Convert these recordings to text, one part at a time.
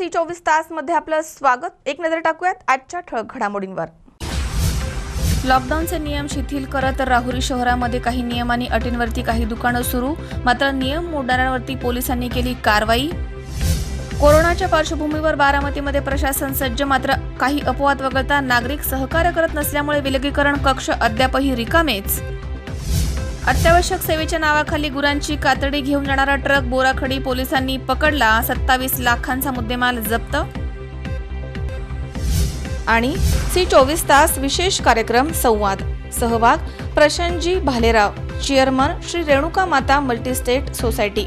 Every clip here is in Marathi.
सी 24 तास मध्ये आपलं स्वागत। एक नजर टाकूयात आजच्या ठळक घडामोडींवर। लॉकडाऊनचे नियम शिथिल करत राहुरी शहरामध्ये काही नियम आणि अटींवरती काही दुकानं सुरू, मात्र नियम मोडणाऱ्यांवरती पोलिसांनी केली कारवाई। कोरोनाच्या पार्श्वभूमीवर बारामतीमध्ये प्रशासन सज्ज, मात्र काही अपवाद वगळता नागरिक सहकार्य करत नसल्यामुळे विलगीकरण कक्ष अद्यापही रिकामेच। अत्यावश्यक सेवेच्या नावाखाली गुरांची कातडी घेऊन जाणारा ट्रक बोराखडी पोलिसांनी पकडला, 27 लाखांचा मुद्देमाल जप्त। आणि सी 24 तास विशेष कार्यक्रम संवाद, सहभाग प्रशांतजी भालेराव, चेअरमन श्री रेणुका माता मल्टीस्टेट सोसायटी।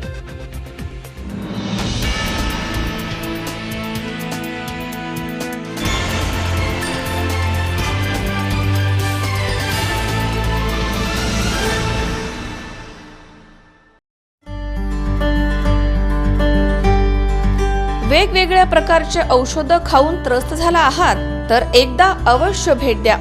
वेगवेगळ्या प्रकारचे औषधं खाऊन त्रस्त झाला आहात तर एकदा अवश्य भेट द्या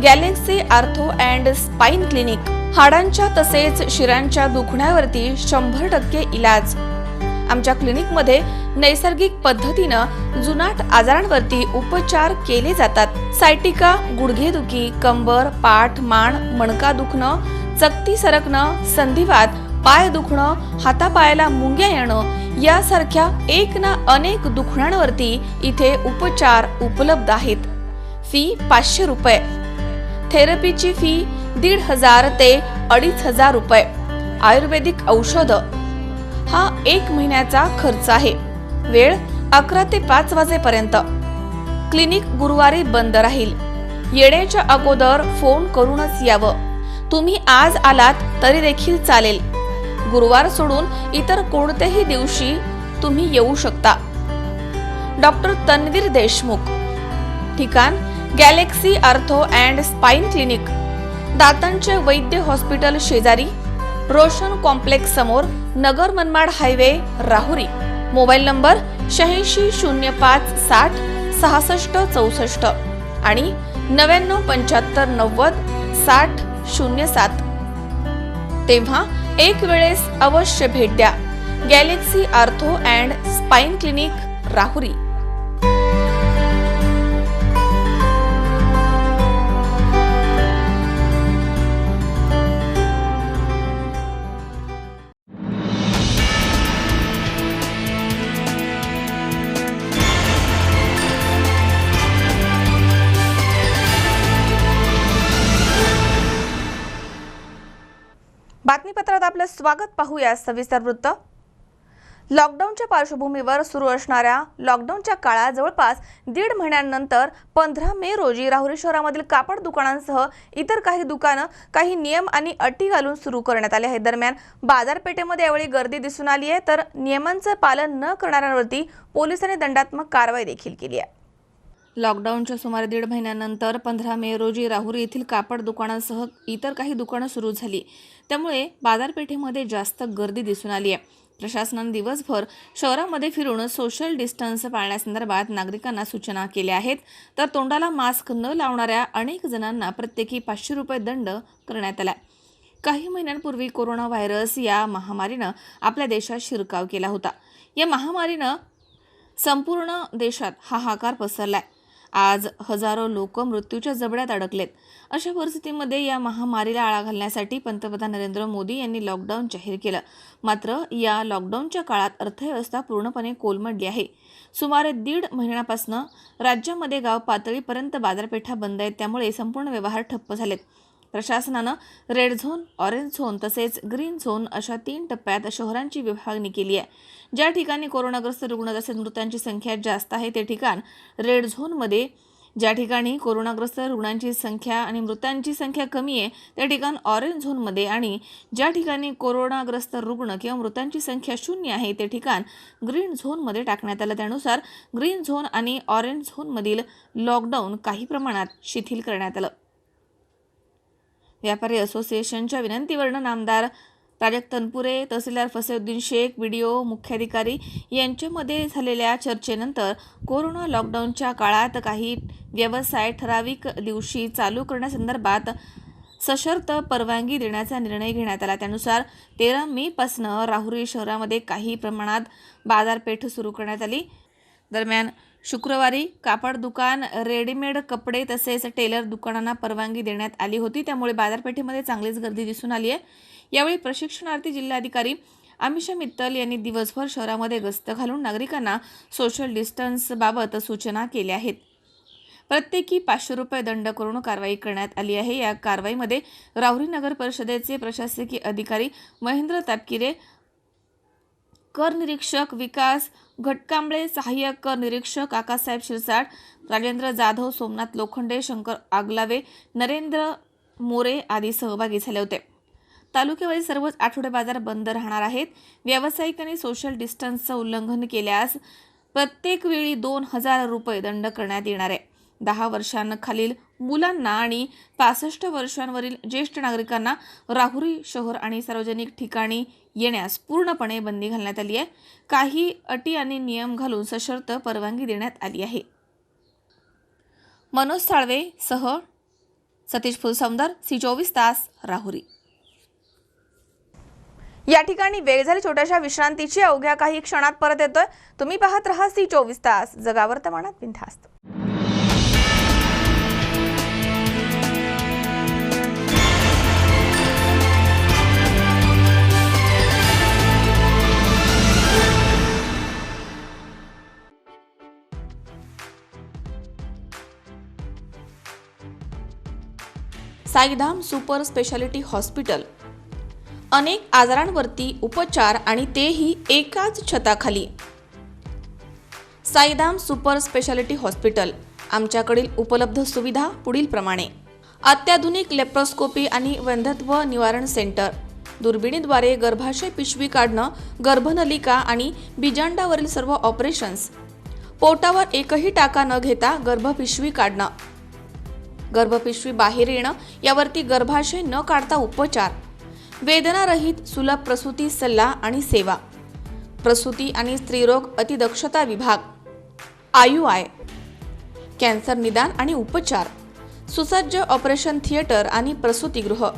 galaxy ortho and spine clinic. हाडांच्या तसेच शिरांच्या दुखण्यावरती 100% इलाज। आमच्या क्लिनिकमध्ये नैसर्गिक पद्धतीनं जुनाट आजारांवरती उपचार केले जातात। सायटिका, गुडघेदुखी, कंबर, पाठ, मान, मणका दुखणं, चकती सरकणं, संधिवात, पाय दुखणं, हातापायाला मुंग्या येणं यासारख्या एक ना अनेक दुखण्यांवरती इथे उपचार उपलब्ध आहेत। फी 500 रुपये। थेरपीची फी 1500 ते 2500 रुपये। आयुर्वेदिक औषध हा 1 महिन्याचा खर्च आहे। वेळ 11 ते 5 वाजेपर्यंत। क्लिनिक गुरुवारी बंद राहील। येण्याच्या अगोदर फोन करूनच यावं। तुम्ही आज आलात तरी देखील चालेल। गुरुवार सोडून इतर कोणत्याही दिवशी तुम्ही येऊ शकता। डॉक्टर तन्वीर देशमुख, ठिकाण galaxy ortho and spine clinic, दातांचे वैद्य हॉस्पिटल शेजारी, रोशन कॉम्प्लेक्स समोर, Nagar Manmad highway, Rahuri. Mobile number 8605 60 66 64 आणि 9975 90 60 07। तेव्हा एक वेळेस अवश्य भेट द्या galaxy ortho and spine clinic, Rahuri. बातमीपत्रात आपलं स्वागत। पाहूया सविस्तर वृत्त। लॉकडाऊनच्या पार्श्वभूमीवर सुरू असणाऱ्या लॉकडाऊनच्या काळात जवळपास 1.5 महिन्यांनंतर 15 मे रोजी राहुरी शहरामधील कापड दुकानांसह इतर काही दुकानं काही नियम आणि अटी घालून सुरू करण्यात आले आहेत। दरम्यान बाजारपेठेमध्ये यावेळी गर्दी दिसून आली आहे, तर नियमांचं पालन न करणाऱ्यांवरती पोलिसांनी दंडात्मक कारवाई देखील केली आहे। लॉकडाऊनच्या सुमारे 1.5 महिन्यानंतर 15 मे रोजी राहुरी येथील कापड दुकानांसह इतर काही दुकानं सुरू झाली, त्यामुळे बाजारपेठेमध्ये जास्त गर्दी दिसून आली आहे। प्रशासनाने दिवसभर शहरामध्ये फिरून सोशल डिस्टन्स पाळण्यासंदर्भात नागरिकांना सूचना केल्या आहेत, तर तोंडाला मास्क न लावणाऱ्या अनेक जणांना प्रत्येकी 500 रुपये दंड करण्यात आला। काही महिन्यांपूर्वी कोरोना व्हायरस या महामारीनं आपल्या देशात शिरकाव केला होता। या महामारीनं संपूर्ण देशात हाहाकार पसरलाय। आज हजारो लोक मृत्यूच्या जबड्यात अडकलेत। अशा परिस्थितीमध्ये या महामारीला आळा घालण्यासाठी पंतप्रधान नरेंद्र मोदी यांनी लॉकडाऊन जाहीर केलं, मात्र या लॉकडाऊनच्या काळात अर्थव्यवस्था पूर्णपणे कोलमडली आहे। सुमारे 1.5 महिन्यापासून राज्यामध्ये गाव पातळीपर्यंत बाजारपेठा बंद आहेत, त्यामुळे संपूर्ण व्यवहार ठप्प झालेत। प्रशासनानं रेड झोन, ऑरेंज झोन तसेच ग्रीन झोन अशा 3 टप्प्यात शहरांची विभागणी केली आहे। ज्या ठिकाणी कोरोनाग्रस्त रुग्ण तसेच मृतांची संख्या जास्त आहे ते ठिकाण रेड झोनमध्ये, ज्या ठिकाणी कोरोनाग्रस्त रुग्णांची संख्या आणि मृतांची संख्या कमी आहे त्या ठिकाण ऑरेंज झोनमध्ये, आणि ज्या ठिकाणी कोरोनाग्रस्त रुग्ण किंवा मृतांची संख्या 0 आहे ते ठिकाण ग्रीन झोनमध्ये टाकण्यात आलं। त्यानुसार ग्रीन झोन आणि ऑरेंज झोनमधील लॉकडाऊन काही प्रमाणात शिथिल करण्यात आलं। व्यापारी असोसिएशनच्या विनंतीवरून नामदार प्राजक्त तनपुरे, तहसीलदार फसेउद्दीन शेख, बीडीओ, मुख्याधिकारी यांच्यामध्ये झालेल्या चर्चेनंतर कोरोना लॉकडाऊनच्या काळात काही व्यवसाय ठराविक दिवशी चालू करण्यासंदर्भात सशर्त परवानगी देण्याचा निर्णय घेण्यात आला। त्यानुसार 13 मे पासून राहुरी शहरामध्ये काही प्रमाणात बाजारपेठ सुरू करण्यात आली। दरम्यान शुक्रवारी कापड दुकान, रेडीमेड कपडे तसेच टेलर दुकानांना परवानगी देण्यात आली होती, त्यामुळे बाजारपेठेमध्ये चांगलीच गर्दी दिसून आली आहे. यावेळी प्रशिक्षणार्थी जिल्हाधिकारी अमिषा मित्तल यांनी दिवसभर शहरामध्ये गस्त घालून नागरिकांना सोशल डिस्टन्स बाबत सूचना केल्या आहेत. प्रत्येकी 500 रुपये दंड करून कारवाई करण्यात आली आहे. या कारवाईमध्ये राहुरी नगर परिषदेचे प्रशासकीय अधिकारी महेंद्र तापकिरे, कर निरीक्षक विकास घटकांबळे, सहाय्यक कर निरीक्षक आकासाहेब शिरसाट, राजेंद्र जाधव, सोमनाथ लोखंडे, शंकर आगलावे, नरेंद्र मोरे आदी सहभागी झाले होते. तालुक्यावरील सर्वच आठवडे बाजार बंद राहणार आहेत. व्यावसायिकांनी सोशल डिस्टन्सचं उल्लंघन केल्यास प्रत्येक वेळी 2000 रुपये दंड करण्यात येणार आहे. 10 वर्षांखालील मुलांना आणि 65 वर्षांवरील ज्येष्ठ नागरिकांना राहुरी शहर आणि सार्वजनिक ठिकाणी येण्यास पूर्णपणे बंदी घालण्यात आली आहे. काही अटी आणि नियम घालून सशर्त परवानगी देण्यात आली आहे. मनोज साळवे सह सतीश फुलसौंदर, C24 तास, राहुरी. या ठिकाणी वेळ झाली छोट्याशा विश्रांतीची. अवघ्या काही क्षणात परत येतोय. तुम्ही पाहत रहा C24 तास, जगा वर्तमानात बिनधास्त. Saidham super speciality hospital. अनेक आजारांवरती उपचार आणि तेही एकाच छताखाली. Saidham super speciality hospital. आमच्याकडील उपलब्ध सुविधा पुढील प्रमाणे: अत्याधुनिक लेप्रोस्कोपी आणि वंध्यत्व निवारण सेंटर, दुर्बिणीद्वारे गर्भाशय पिशवी काढणं, गर्भनलिका आणि बीजांडावरील सर्व ऑपरेशन्स, पोटावर एकही टाका न घेता गर्भपिशवी काढणं, गर्भपिशवी बाहेर येणं यावरती गर्भाशय न काढता उपचार, वेदनारहित सुलभ प्रसूती सल्ला आणि सेवा, प्रसूती आणि स्त्रीरोग अतिदक्षता विभाग, IUI, कॅन्सर निदान आणि उपचार, सुसज्ज ऑपरेशन थिएटर आणि प्रसूतीगृह,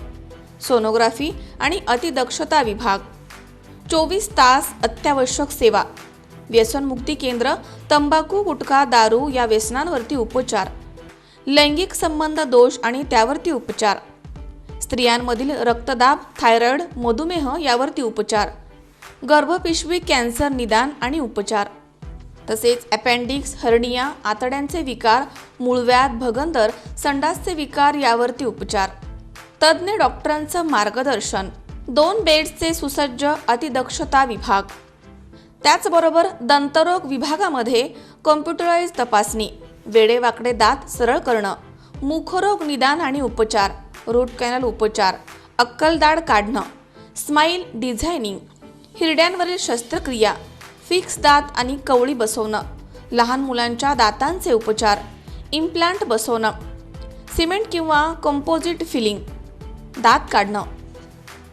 सोनोग्राफी आणि अतिदक्षता विभाग, 24 तास अत्यावश्यक सेवा, व्यसनमुक्ती केंद्र, तंबाखू, गुटखा, दारू या व्यसनांवरती उपचार, लैंगिक संबंध दोष आणि त्यावरती उपचार, स्त्रियांमधील रक्तदाब, थायरॉइड, मधुमेह यावरती उपचार, गर्भपिशवी कॅन्सर निदान आणि उपचार, तसेच अपेंडिक्स, हर्निया, आतड्यांचे विकार, मूळव्याध, भगंदर, संडासचे विकार यावरती उपचार, तज्ज्ञ डॉक्टरांचं मार्गदर्शन, 2 बेड्सचे सुसज्ज अतिदक्षता विभाग, त्याचबरोबर दंतरोग विभागामध्ये कॉम्प्युटराइज तपासणी, वेडेवाकडे दात सरळ करणं, मुखरोग निदान आणि उपचार, रूट कॅनल उपचार, अक्कलदाढ काढणं, स्माईल डिझायनिंग, हिरड्यांवरील शस्त्रक्रिया, फिक्स दात आणि कवळी बसवणं, लहान मुलांच्या दातांचे उपचार, इम्प्लांट बसवणं, सिमेंट किंवा कंपोजिट फिलिंग, दात काढणं,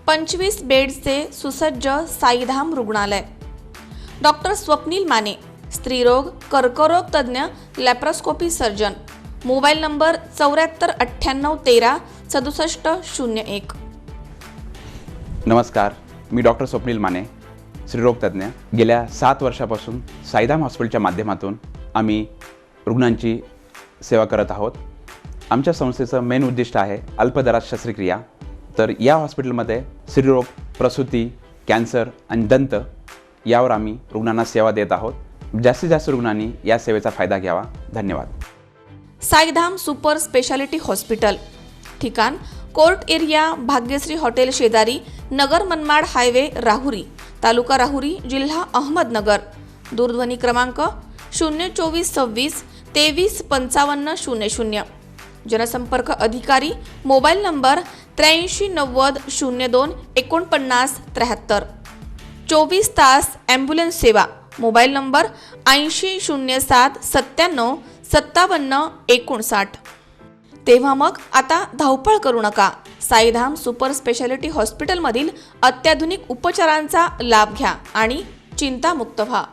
25 बेड्सचे सुसज्ज साईधाम रुग्णालय, डॉक्टर स्वप्नील माने, स्त्रीरोग कर्करोग तज्ज्ञ, लॅप्रोस्कोपी सर्जन. Mobile number 7498136701. नमस्कार, मी डॉक्टर स्वप्नील माने, स्त्रीरोग तज्ज्ञ. गेल्या 7 वर्षापासून साईधाम हॉस्पिटलच्या माध्यमातून आम्ही रुग्णांची सेवा करत आहोत. आमच्या संस्थेचं मेन उद्दिष्ट आहे अल्पदरात शस्त्रक्रिया. तर या हॉस्पिटलमध्ये स्त्रीरोग, प्रसूती, कॅन्सर आणि दंत यावर आम्ही रुग्णांना सेवा देत आहोत. जास्तीत जास्त रुग्णांनी या सेवेचा फायदा घ्यावा. धन्यवाद. Saidham super speciality hospital. ठिकाण कोर्ट एरिया, भाग्यश्री हॉटेल शेजारी, नगर मनमाड हायवे, राहुरी, तालुका राहुरी, जिल्हा अहमदनगर. दूरध्वनी क्रमांक 02426 235500. जनसंपर्क अधिकारी, मोबाईल नंबर 8390 02 4973. 24 तास ॲम्ब्युलन्स सेवा. Mobile number 8007 97 57 59. तेव्हा मग आता धावपळ करू नका. साईधाम सुपर स्पेशालिटी हॉस्पिटलमधील अत्याधुनिक उपचारांचा लाभ घ्या आणि चिंतामुक्त व्हा.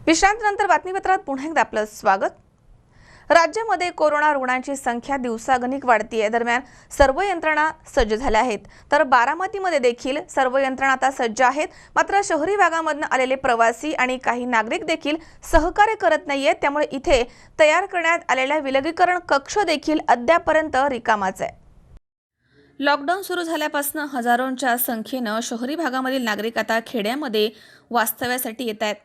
विश्रांतीनंतर बातमीपत्रात पुन्हा एकदा आपलं स्वागत। राज्यामध्ये कोरोना रुग्णांची संख्या दिवसागणिक वाढतीये। दरम्यान सर्व यंत्रणा सज्ज झाल्या आहेत, तर बारामतीमध्ये देखील सर्व यंत्रणा आता सज्ज आहेत। मात्र शहरी भागामधून आलेले प्रवासी आणि काही नागरिक देखील सहकार्य करत नाहीयेत, त्यामुळे इथे तयार करण्यात आलेल्या विलगीकरण कक्ष देखील अद्यापर्यंत रिकामाच आहे। लॉकडाऊन सुरू झाल्यापासून हजारोंच्या संख्येने शहरी भागामधील नागरिक आता खेड्यामध्ये वास्तव्यासाठी येत आहेत।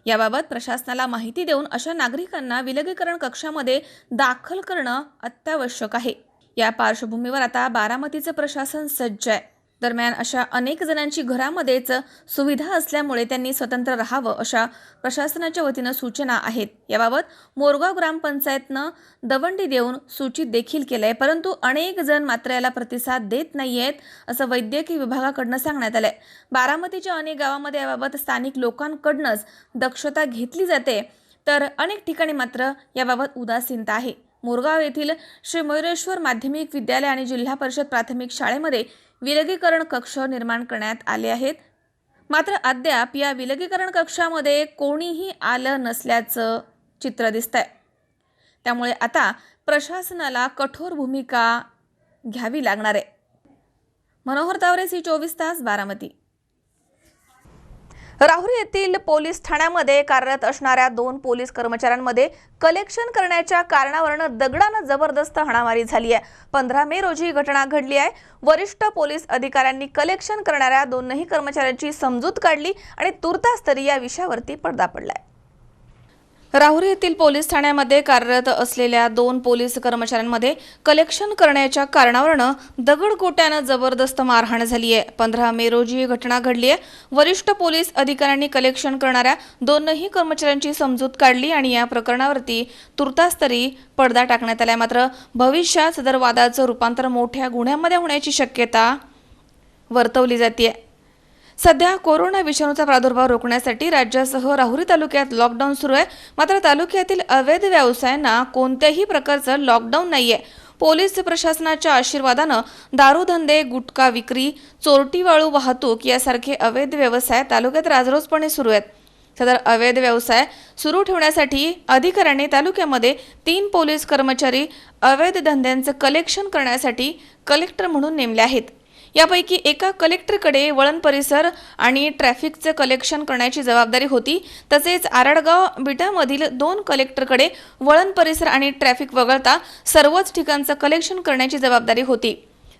याबाबत प्रशासनाला माहिती देऊन अशा नागरिकांना विलगीकरण कक्षामध्ये दाखल करणं अत्यावश्यक आहे। या पार्श्वभूमीवर आता बारामतीचे प्रशासन सज्ज आहे। दरम्यान अशा अनेक जणांची घरामध्येच सुविधा असल्यामुळे त्यांनी स्वतंत्र राहावं अशा प्रशासनाच्या वतीनं सूचना आहेत। याबाबत मोरगाव ग्रामपंचायतनं दवंडी देऊन सूचित देखील केलंय, परंतु अनेक जण मात्र याला प्रतिसाद देत नाहीयेत असं वैद्यकीय विभागाकडनं सांगण्यात आलंय। बारामतीच्या अनेक गावांमध्ये याबाबत स्थानिक लोकांकडूनच दक्षता घेतली जाते, तर अनेक ठिकाणी मात्र याबाबत उदासीनता आहे। मोरगाव येथील श्री मयुरेश्वर माध्यमिक विद्यालय आणि जिल्हा परिषद प्राथमिक शाळेमध्ये विलगीकरण कक्ष निर्माण करण्यात आले आहेत, मात्र अद्याप या विलगीकरण कक्षामध्ये कोणीही आलं नसल्याचं चित्र दिसतंय। त्यामुळे आता प्रशासनाला कठोर भूमिका घ्यावी लागणार आहे। मनोहर तावरे, C24 तास, बारामती। राहुरी येथील पोलीस ठाण्यामध्ये कार्यरत असणाऱ्या 2 पोलीस कर्मचाऱ्यांमध्ये कलेक्शन करण्याच्या कारणावरून दगडानं जबरदस्त हाणामारी झाली आहे। 15 मे रोजी घटना घडली आहे। वरिष्ठ पोलीस अधिकाऱ्यांनी कलेक्शन करणाऱ्या 2 कर्मचाऱ्यांची समजूत काढली आणि तुर्तास तरी या विषयावरती पडदा पडलाय। राहुरी येथील पोलीस ठाण्यामध्ये कार्यरत असलेल्या 2 पोलीस कर्मचाऱ्यांमध्ये कलेक्शन करण्याच्या कारणावरून दगडगोट्यानं जबरदस्त मारहाण झाली आहे। 15 मे रोजी ही घटना घडली आहे। वरिष्ठ पोलीस अधिकाऱ्यांनी कलेक्शन करणाऱ्या 2 कर्मचाऱ्यांची समजूत काढली आणि या प्रकरणावरती तुर्तास तरी पडदा टाकण्यात आला। मात्र भविष्यात सदर वादाचं रूपांतर मोठ्या गुन्ह्यामध्ये होण्याची शक्यता वर्तवली जाते। सध्या कोरोना विषाणूचा प्रादुर्भाव रोखण्यासाठी राज्यासह राहुरी तालुक्यात लॉकडाऊन सुरू आहे। मात्र तालुक्यातील अवैध व्यवसायांना कोणत्याही प्रकारचं लॉकडाऊन नाहीये। पोलीस प्रशासनाच्या आशीर्वादानं दारूधंदे, गुटखा विक्री, चोरटी वाळू वाहतूक यासारखे अवैध व्यवसाय तालुक्यात राजरोसपणे सुरू आहेत। सदर अवैध व्यवसाय सुरू ठेवण्यासाठी अधिकाऱ्यांनी तालुक्यामध्ये 3 पोलीस कर्मचारी अवैध धंद्यांचं कलेक्शन करण्यासाठी कलेक्टर म्हणून नेमले आहेत। यापैकी एका कलेक्टरकडे वळण परिसर आणि ट्रॅफिकचे कलेक्शन करण्याची जबाबदारी होती, तसेच आरडगाव बिटामधील 2 कलेक्टरकडे वळण परिसर आणि ट्रॅफिक वगळता सर्वच ठिकाणचं कलेक्शन करण्याची जबाबदारी होती।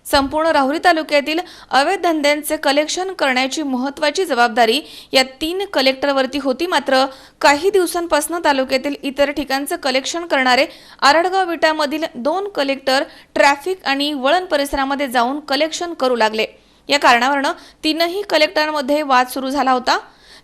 संपूर्ण राहुरी तालुक्यातील अवैध धंद्यांचे कलेक्शन करण्याची महत्त्वाची जबाबदारी या 3 कलेक्टरवरती होती। मात्र काही दिवसांपासून तालुक्यातील इतर ठिकाणचं कलेक्शन करणारे आरडगाव विटामधील 2 कलेक्टर ट्रॅफिक आणि वळण परिसरामध्ये जाऊन कलेक्शन करू लागले। या कारणावरून 3 कलेक्टरांमध्ये वाद सुरू झाला होता,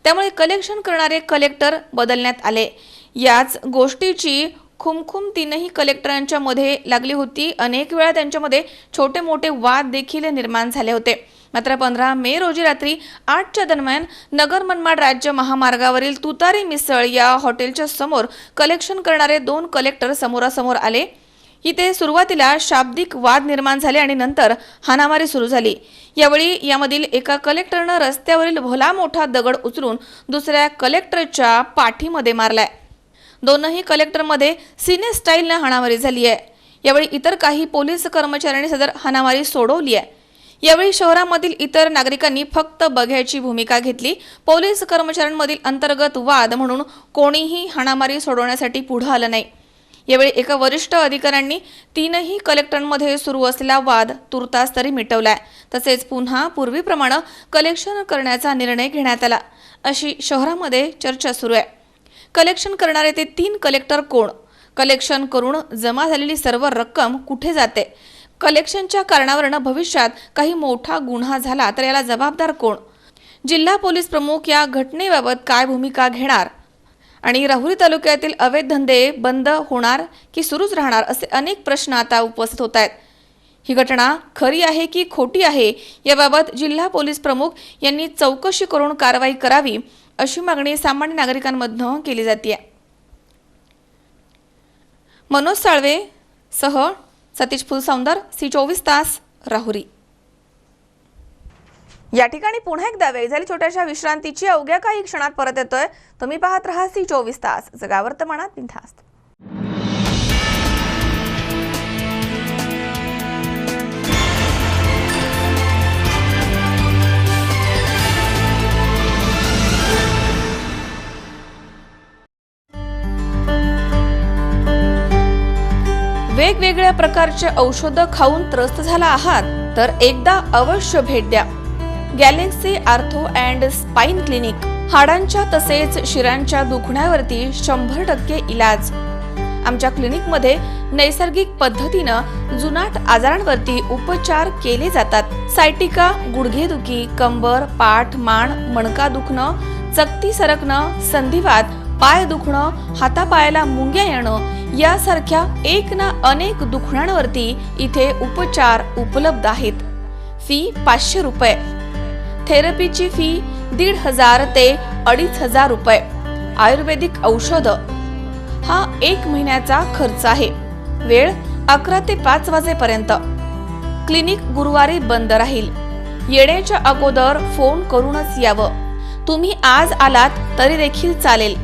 त्यामुळे कलेक्शन करणारे कलेक्टर बदलण्यात आले। याच गोष्टीची खुमखुम 3 कलेक्टरांच्या मध्ये लागली होती। अनेक वेळा त्यांच्यामध्ये छोटे मोठे वाद देखील निर्माण झाले होते। मात्र 15 मे रोजी रात्री 8च्या दरम्यान नगर मनमाड राज्य महामार्गावरील तुतारी मिसळ या हॉटेलच्या समोर कलेक्शन करणारे 2 कलेक्टर समोरासमोर आले। इथे सुरुवातीला शाब्दिक वाद निर्माण झाले आणि नंतर हाणामारी सुरू झाली। यावेळी यामधील एका कलेक्टरनं रस्त्यावरील भला मोठा दगड उचलून दुसऱ्या कलेक्टरच्या पाठीमध्ये मारलाय। 2 कलेक्टरमध्ये सिने स्टाईलने हाणामारी झाली आहे। यावेळी इतर काही पोलीस कर्मचाऱ्यांनी सदर हाणामारी सोडवली आहे। यावेळी शहरामधील इतर नागरिकांनी फक्त बघ्याची भूमिका घेतली। पोलीस कर्मचाऱ्यांमधील अंतर्गत वाद म्हणून कोणीही हाणामारी सोडवण्यासाठी पुढे आलं नाही। यावेळी एका वरिष्ठ अधिकाऱ्यांनी 3 कलेक्टरांमध्ये सुरू असलेला वाद तुर्तास तरी मिटवलाय, तसेच पुन्हा पूर्वीप्रमाणे कलेक्शन करण्याचा निर्णय घेण्यात आला, अशी शहरामध्ये चर्चा सुरू आहे। कलेक्शन करणारे ते 3 कलेक्टर कोण? कलेक्शन करून जमा झालेली सर्व रक्कम कुठे जाते? कलेक्शनच्या कारणावरून भविष्यात काही मोठा गुन्हा झाला तर याला जबाबदार कोण? जिल्हा पोलीस प्रमुख या घटनेबाबत काय भूमिका घेणार? आणि राहुरी तालुक्यातील अवैध धंदे बंद होणार की सुरूच राहणार, असे अनेक प्रश्न आता उपस्थित होत आहेत। ही घटना खरी आहे की खोटी आहे याबाबत जिल्हा पोलीस प्रमुख यांनी चौकशी करून कारवाई करावी, अशी मागणी सामान्य नागरिकांमधून केली जाते। मनोज साळवे सह सतीश फुलसौंदर, C24 तास, राहुरी। या ठिकाणी पुन्हा एकदा वेळ झाली छोट्याशा विश्रांतीची. अवघ्या काही क्षणात परत येतोय. तुम्ही पाहत राहा C24 तास, जगा वर्तमानात बिनधास्त. वेगवेगळ्या प्रकारचे औषधं खाऊन त्रस्त झाला आहात तर एकदा अवश्य भेट द्या galaxy ortho and spine clinic. हाडांच्या तसेच शिरांच्या दुखण्यावरती 100% इलाज. आमच्या क्लिनिकमध्ये नैसर्गिक पद्धतीनं जुनाट आजारांवरती उपचार केले जातात. सायटिका, गुडघेदुखी, कंबर, पाठ, मान, मणका दुखणं, चकती सरकणं, संधिवात, पाय दुखणं, हातापायाला मुंग्या येणं यासारख्या एक ना अनेक दुखण्यांवरती इथे उपचार उपलब्ध आहेत. फी 500 रुपये. थेरपीची फी 1500 ते 2500 रुपये. आयुर्वेदिक औषध हा 1 महिन्याचा खर्च आहे. वेळ 11 ते 5 वाजेपर्यंत. क्लिनिक गुरुवारी बंद राहील. येण्याच्या अगोदर फोन करूनच यावं. तुम्ही आज आलात तरी देखील चालेल.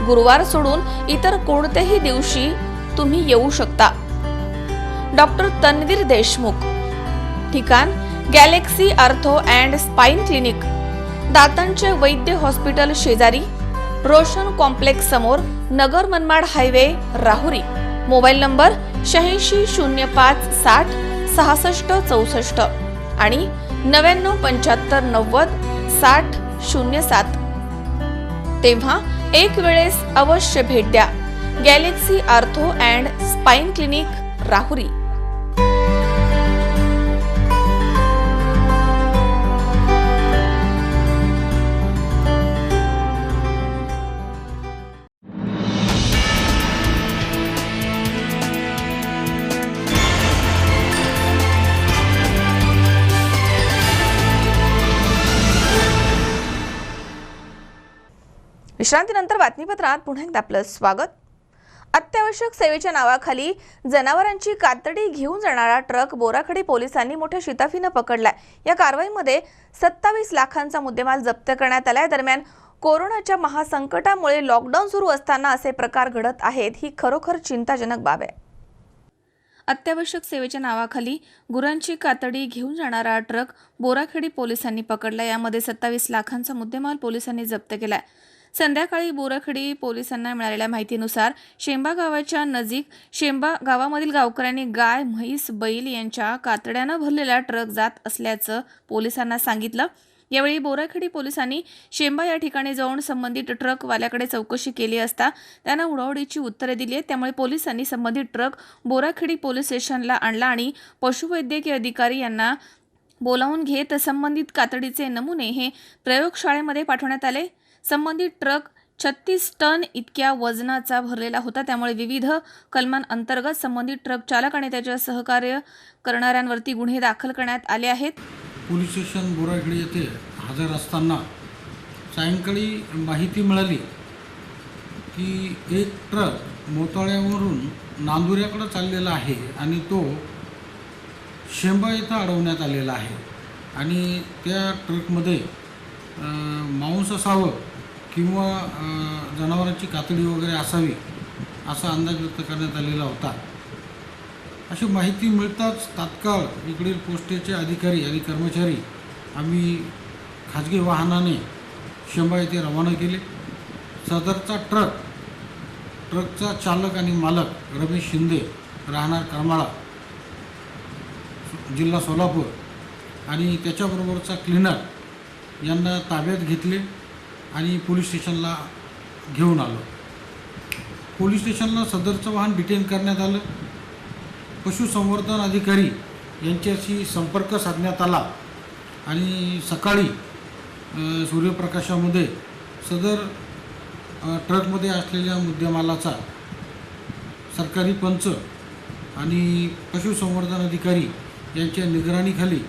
गुरुवार सोडून इतर कोणत्याही दिवशी तुम्ही येऊ शकता. डॉक्टर तन्वीर देशमुख. ठिकाण galaxy ortho and spine clinic, दातांचे वैद्य हॉस्पिटल शेजारी, रोशन कॉम्प्लेक्स समोर, Nagar Manmad highway, Rahuri. Mobile number 8605 60 66 64 आणि 9975 90 60 07. तेव्हा एक वेळेस अवश्य भेट द्या galaxy ortho and spine clinic, Rahuri. विश्रांतीनंतर बातमीपत्रात पुन्हा एकदा आपलं स्वागत. अत्यावश्यक सेवेच्या नावाखाली जनावरांची कातडी घेऊन जाणारा ट्रक बोराखडी पोलिसांनी मोठ्या शिताफीनं पकडलाय. या कारवाईमध्ये 27 लाखांचा मुद्देमाल जप्त करण्यात आलाय. दरम्यान कोरोनाच्या महासंकटामुळे लॉकडाऊन सुरू असताना असे प्रकार घडत आहेत, ही खरोखर चिंताजनक बाब आहे. अत्यावश्यक सेवेच्या नावाखाली गुरांची कातडी घेऊन जाणारा ट्रक बोराखेडी पोलिसांनी पकडला. यामध्ये 27 लाखांचा मुद्देमाल पोलिसांनी जप्त केलाय. संध्याकाळी बोराखडी पोलिसांना मिळालेल्या माहितीनुसार शेंबा गावाच्या नजीक शेंबा गावामधील गावकऱ्यांनी गाय, म्हैस, बैल यांच्या कातड्यानं भरलेला ट्रक जात असल्याचं पोलिसांना सांगितलं. यावेळी बोराखेडी पोलिसांनी शेंबा या ठिकाणी जाऊन संबंधित ट्रकवाल्याकडे चौकशी केली असता त्यानं उडवडीची उत्तरे दिली आहेत. त्यामुळे पोलिसांनी संबंधित ट्रक बोराखेडी पोलीस स्टेशनला आणला आणि पशुवैद्यकीय अधिकारी यांना बोलावून घेत संबंधित कातडीचे नमुने हे प्रयोगशाळेमध्ये पाठवण्यात आले. संबंधित ट्रक 36 टन इतक्या वजनाचा भरलेला होता. त्यामुळे विविध कलमांअंतर्गत संबंधित ट्रक चालक आणि त्याच्या सहकार्य करणाऱ्यांवरती गुन्हे दाखल करण्यात आले आहेत. पोलीस स्टेशन बोराखेडी येथे हजर असताना सायंकाळी माहिती मिळाली की एक ट्रक मोताळ्यावरून नांदुऱ्याकडे चाललेला आहे आणि तो शेंबा इथं अडवण्यात आलेला आहे आणि त्या ट्रकमध्ये मांस असावं किंवा जनावरांची कातडी वगैरे असावी असा अंदाज व्यक्त करण्यात आलेला होता. अशी माहिती मिळताच तात्काळ इकडील पोस्टेचे अधिकारी आणि कर्मचारी आम्ही खाजगी वाहनाने शेंबा येथे रवाना केले. सदरचा ट्रकचा चालक आणि मालक रमेश शिंदे राहणार करमाळा जिल्हा सोलापूर आणि त्याच्याबरोबरचा क्लीनर यांना ताब्यात घेतले आणि पोलीस स्टेशनला घेऊन आलो. पोलीस स्टेशनला सदरचं वाहन डिटेन करण्यात आलं. पशुसंवर्धन अधिकारी यांच्याशी संपर्क साधण्यात आला आणि सकाळी सूर्यप्रकाशामध्ये सदर ट्रकमध्ये असलेल्या मुद्देमालाचा सरकारी पंच आणि पशुसंवर्धन अधिकारी यांच्या निगराणीखाली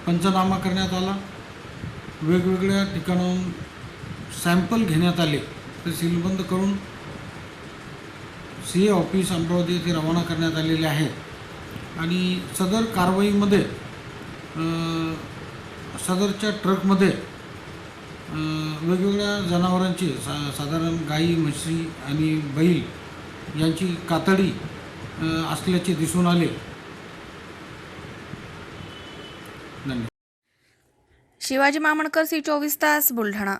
पंचनामा करण्यात आला. वेगवेगळ्या ठिकाणाहून सॅम्पल घेण्यात आले. ते सीलबंद करून CA ऑफिस अमरावती येथे रवाना करण्यात आलेले आहेत आणि सदर कारवाईमध्ये सदरच्या ट्रकमध्ये वेगवेगळ्या जनावरांची साधारण गाई, म्हशी आणि बैल यांची कातडी असल्याचे दिसून आले. धन्यवाद. शिवाजी मामणकर, C24 तास, बुलढाणा.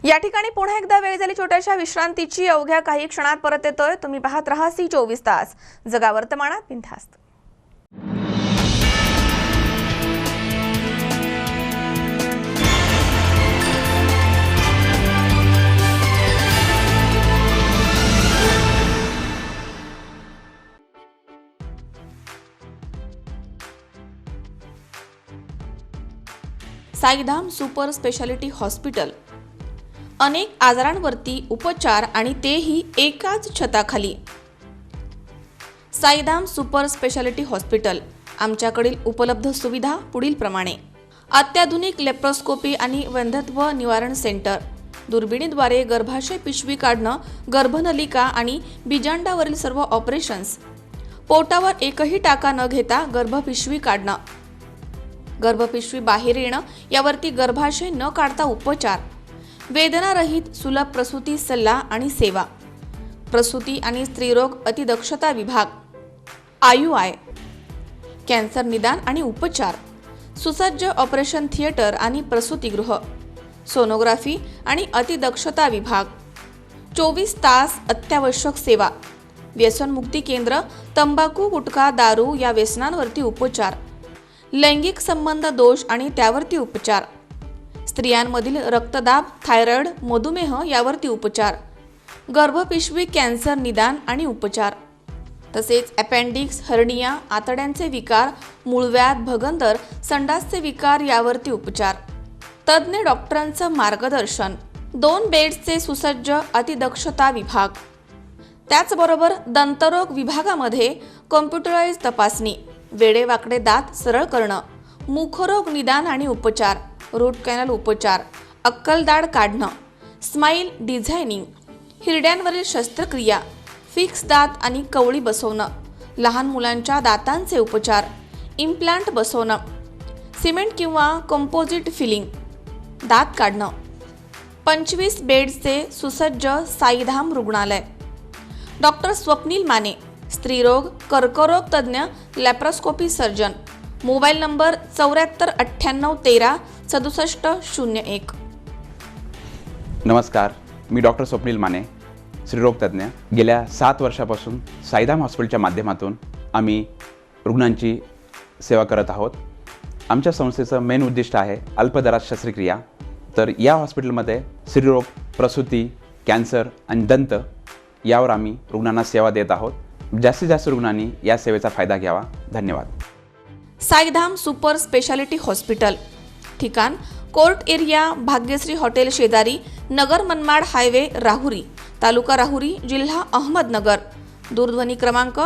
या ठिकाणी पुन्हा एकदा वेळ झाली छोट्याशा विश्रांतीची. अवघ्या काही क्षणात परत येतोय. तुम्ही पाहत रहा C24 तास, जगा वर्तमानात बिनधास्त. Saidham super speciality hospital. अनेक आजारांवरती उपचार आणि तेही एकाच छताखाली. Saidham super speciality hospital. आमच्याकडील उपलब्ध सुविधा पुढील प्रमाणे: अत्याधुनिक लेप्रोस्कोपी आणि वंध्यत्व निवारण सेंटर, दुर्बिणीद्वारे गर्भाशय पिशवी काढणं, गर्भनलिका आणि बीजांडावरील सर्व ऑपरेशन्स, पोटावर एकही टाका न घेता गर्भपिशवी काढणं, गर्भपिशवी बाहेर येणं यावरती गर्भाशय न काढता उपचार, वेदनारहित सुलभ प्रसूती सल्ला आणि सेवा, प्रसूती आणि स्त्रीरोग अतिदक्षता विभाग, IUI, कॅन्सर निदान आणि उपचार, सुसज्ज ऑपरेशन थिएटर आणि प्रसूतीगृह, सोनोग्राफी आणि अतिदक्षता विभाग, 24 तास अत्यावश्यक सेवा, व्यसनमुक्ती केंद्र, तंबाखू, गुटखा, दारू या व्यसनांवरती उपचार, लैंगिक संबंध दोष आणि त्यावरती उपचार, स्त्रियांमधील रक्तदाब, थायरॉइड, मधुमेह यावरती उपचार, गर्भपिशवी कॅन्सर निदान आणि उपचार, तसेच अपेंडिक्स, हर्निया, आतड्यांचे विकार, मूळव्याध, भगंदर, संडासचे विकार यावरती उपचार, तज्ज्ञ डॉक्टरांचं मार्गदर्शन, 2 बेड्सचे सुसज्ज अतिदक्षता विभाग, त्याचबरोबर दंतरोग विभागामध्ये कॉम्प्युटराइज तपासणी, वेडेवाकडे दात सरळ करणं, मुखरोग निदान आणि उपचार, रूट कॅनल उपचार, अक्कलदाढ काढणं, स्माईल डिझायनिंग, हिरड्यांवरील शस्त्रक्रिया, फिक्स दात आणि कवळी बसवणं, लहान मुलांच्या दातांचे उपचार, इम्प्लांट बसवणं, सिमेंट किंवा कंपोजिट फिलिंग, दात काढणं, 25 बेड्सचे सुसज्ज साईधाम रुग्णालय, डॉक्टर स्वप्नील माने, स्त्रीरोग, कर्करोग तज्ज्ञ, लॅप्रोस्कोपी सर्जन. Mobile number 7498136701. नमस्कार, मी डॉक्टर स्वप्नील माने, स्त्रीरोग तज्ज्ञ. गेल्या 7 वर्षापासून साईधाम हॉस्पिटलच्या माध्यमातून आम्ही रुग्णांची सेवा करत आहोत. आमच्या संस्थेचं मेन उद्दिष्ट आहे अल्पदरात शस्त्रक्रिया. तर या हॉस्पिटलमध्ये स्त्रीरोग, प्रसूती, कॅन्सर आणि दंत यावर आम्ही रुग्णांना सेवा देत आहोत. जास्तीत जास्त रुग्णांनी या सेवेचा फायदा घ्यावा. धन्यवाद. Saidham super speciality hospital. ठिकाण: कोर्ट एरिया, भाग्यश्री हॉटेल शेजारी, नगर मनमाड हायवे, राहुरी, तालुका राहुरी, जिल्हा अहमदनगर. दूरध्वनी क्रमांक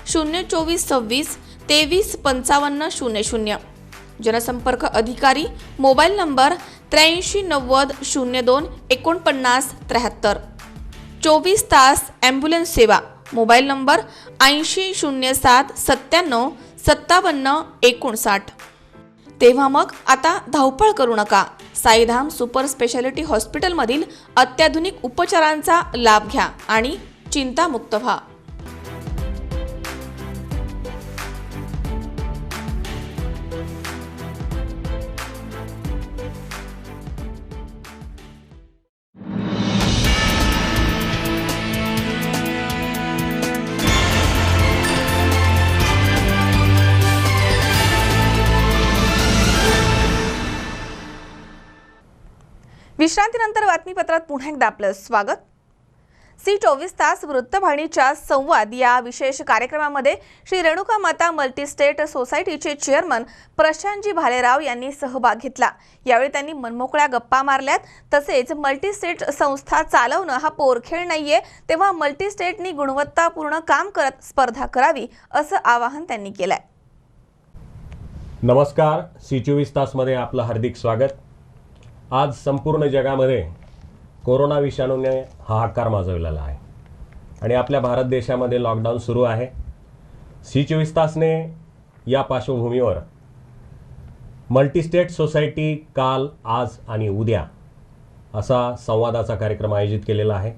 02426 235500. जनसंपर्क अधिकारी, मोबाईल नंबर 8390 02 49 73. 24 तास ॲम्ब्युलन्स सेवा. Mobile number 8007 97 57 59. तेव्हा मग आता धावपळ करू नका. साईधाम सुपर स्पेशालिटी हॉस्पिटलमधील अत्याधुनिक उपचारांचा लाभ घ्या आणि चिंतामुक्त व्हा. विश्रांतीनंतर बातमीपत्रात पुन्हा एकदा आपलं स्वागत. C24 तास वृत्तवाहिनीच्या संवाद या विशेष कार्यक्रमामध्ये श्री रेणुका माता मल्टीस्टेट सोसायटीचे चेअरमन प्रशांतजी भालेराव यांनी सहभाग घेतला. यावेळी त्यांनी मनमोकळ्या गप्पा मारल्यात. तसेच मल्टीस्टेट संस्था चालवणं हा पोरखेळ नाहीये, तेव्हा मल्टीस्टेटनी गुणवत्तापूर्ण काम करत स्पर्धा करावी असं आवाहन त्यांनी केलंय. नमस्कार, C24 तासमध्ये आपलं हार्दिक स्वागत. आज संपूर्ण जगामध्ये कोरोना विषाणूने हाहाकार माजवलेला आहे आणि आपल्या भारत देशामध्ये लॉकडाऊन सुरू आहे. C24 तासने या पार्श्वभूमीवर मल्टीस्टेट सोसायटी काल, आज आणि उद्या असा संवादाचा कार्यक्रम आयोजित केलेला आहे.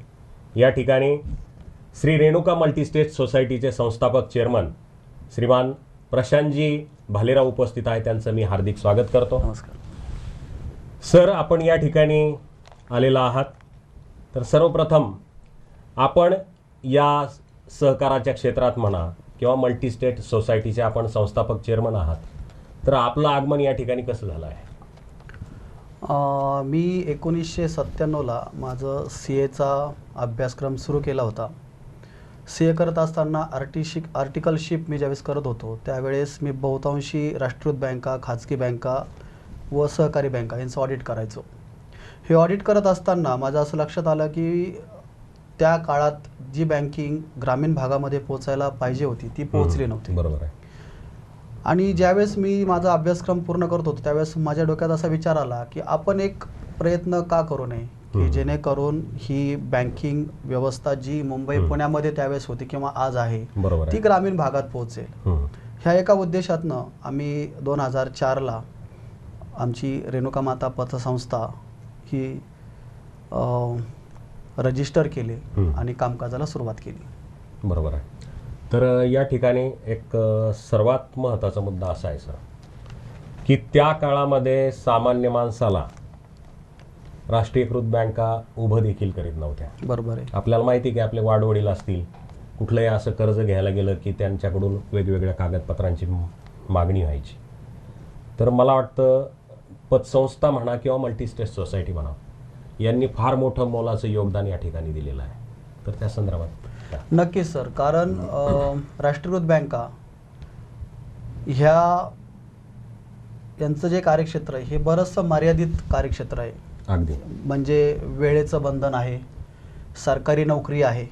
या ठिकाणी श्री रेणुका मल्टीस्टेट सोसायटीचे संस्थापक चेअरमन श्रीमान प्रशांतजी भालेराव उपस्थित आहे. त्यांचं मी हार्दिक स्वागत करतो. नमस्कार. सर, आपण या ठिकाणी आलेला आहात, तर सर्वप्रथम आपण या सहकाराच्या क्षेत्रात म्हणा किंवा मल्टीस्टेट सोसायटीचे आपण संस्थापक चेअरमन आहात, तर आपलं आगमन या ठिकाणी कसं झालं आहे? मी 1997ला माझं CAचा अभ्यासक्रम सुरू केला होता. CA करत असताना आर्टिकलशिप मी ज्यावेळेस करत होतो त्यावेळेस मी बहुतांशी राष्ट्रीयकृत बँका, खाजगी बँका व सहकारी बँका यांचं ऑडिट करायचो. हे ऑडिट करत असताना माझं असं लक्षात आलं की त्या काळात जी बँकिंग ग्रामीण भागामध्ये पोचायला पाहिजे होती ती पोहोचली नव्हती. बरोबर आहे. आणि ज्यावेळेस मी माझा अभ्यासक्रम पूर्ण करत होतो त्यावेळेस माझ्या डोक्यात असा विचार आला की आपण एक प्रयत्न का करू नये की जेणेकरून ही बँकिंग व्यवस्था जी मुंबई पुण्यामध्ये त्यावेळेस होती किंवा आज आहे बरोबर ती आहे. ग्रामीण भागात पोहोचेल. ह्या एका उद्देशातनं आम्ही 2004ला आमची रेणुका माता पतसंस्था ही रजिस्टर केली आणि कामकाजाला सुरुवात केली. बरोबर आहे. तर या ठिकाणी एक सर्वात महत्त्वाचा मुद्दा असा आहे सर, की त्या काळामध्ये सामान्य माणसाला राष्ट्रीयकृत बँका उभं देखील करीत नव्हत्या. बरोबर आहे. आपल्याला माहिती की आपले वाडवडील असतील, कुठलंही असं कर्ज घ्यायला गेलं की त्यांच्याकडून वेगवेगळ्या कागदपत्रांची मागणी व्हायची. तर मला वाटतं पतसंस्था म्हणा किंवा मल्टीस्टेट सोसायटी म्हणा यांनी फार मोठं मोलाचं योगदान या ठिकाणी दिलेलं आहे. तर त्या संदर्भात काय? नक्कीच सर, कारण राष्ट्रीयकृत बँका यांचं जे कार्यक्षेत्र आहे हे बरंचसं मर्यादित कार्यक्षेत्र आहे. अगदी. म्हणजे वेळेचं बंधन आहे, सरकारी नोकरी आहे.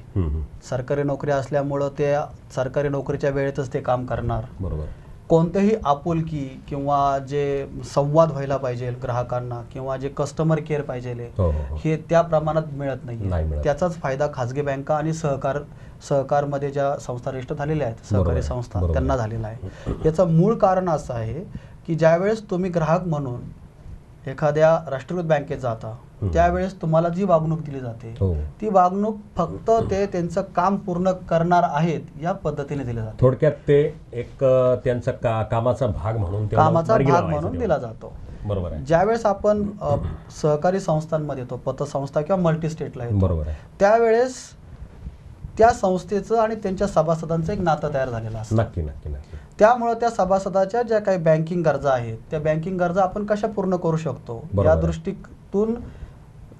सरकारी नोकरी असल्यामुळं ते सरकारी नोकरीच्या वेळेतच ते काम करणार. बरोबर. कोणतेही आपुलकी किंवा जे संवाद व्हायला पाहिजे ग्राहकांना किंवा जे कस्टमर केअर पाहिजे हो. हे त्या प्रमाणात मिळत नाही नाही. मिळत. त्याचाच फायदा खाजगी बँका आणि सहकारमध्ये ज्या संस्था रजिस्टर झालेल्या आहेत, बरोबर सहकारी आहे. संस्था, बरोबर त्यांना आहे. झालेला आहे. याचं मूळ कारण असं आहे की ज्यावेळेस तुम्ही ग्राहक म्हणून एखाद्या राष्ट्रीयकृत बँकेत जाता त्यावेळेस तुम्हाला जी वागणूक दिली जाते हो. ती वागणूक फक्त ते त्यांचं काम पूर्ण करणार आहेत या पद्धतीने दिली जाते. थोडक्यात ते एक त्यांचा कामाचा भाग म्हणून तेवढं कामाचा मार्गी भाग लावायचं म्हणून तेवढं. दिला जातो. बरोबर आहे. ज्यावेळेस आपण सहकारी संस्थांमध्ये येतो, पतसंस्था किंवा मल्टीस्टेटला येतो, बरोबर आहे. त्यावेळेस त्या संस्थेचं आणि त्यांच्या सभासदांचं एक नातं तयार झालेलं असतं. नक्की नक्की नक्की. त्यामुळे त्या सभासदाच्या ज्या काही बँकिंग गरजा आहेत त्या बँकिंग गरजा आपण कशा पूर्ण करू शकतो बरोबर या आहे. दृष्टीतून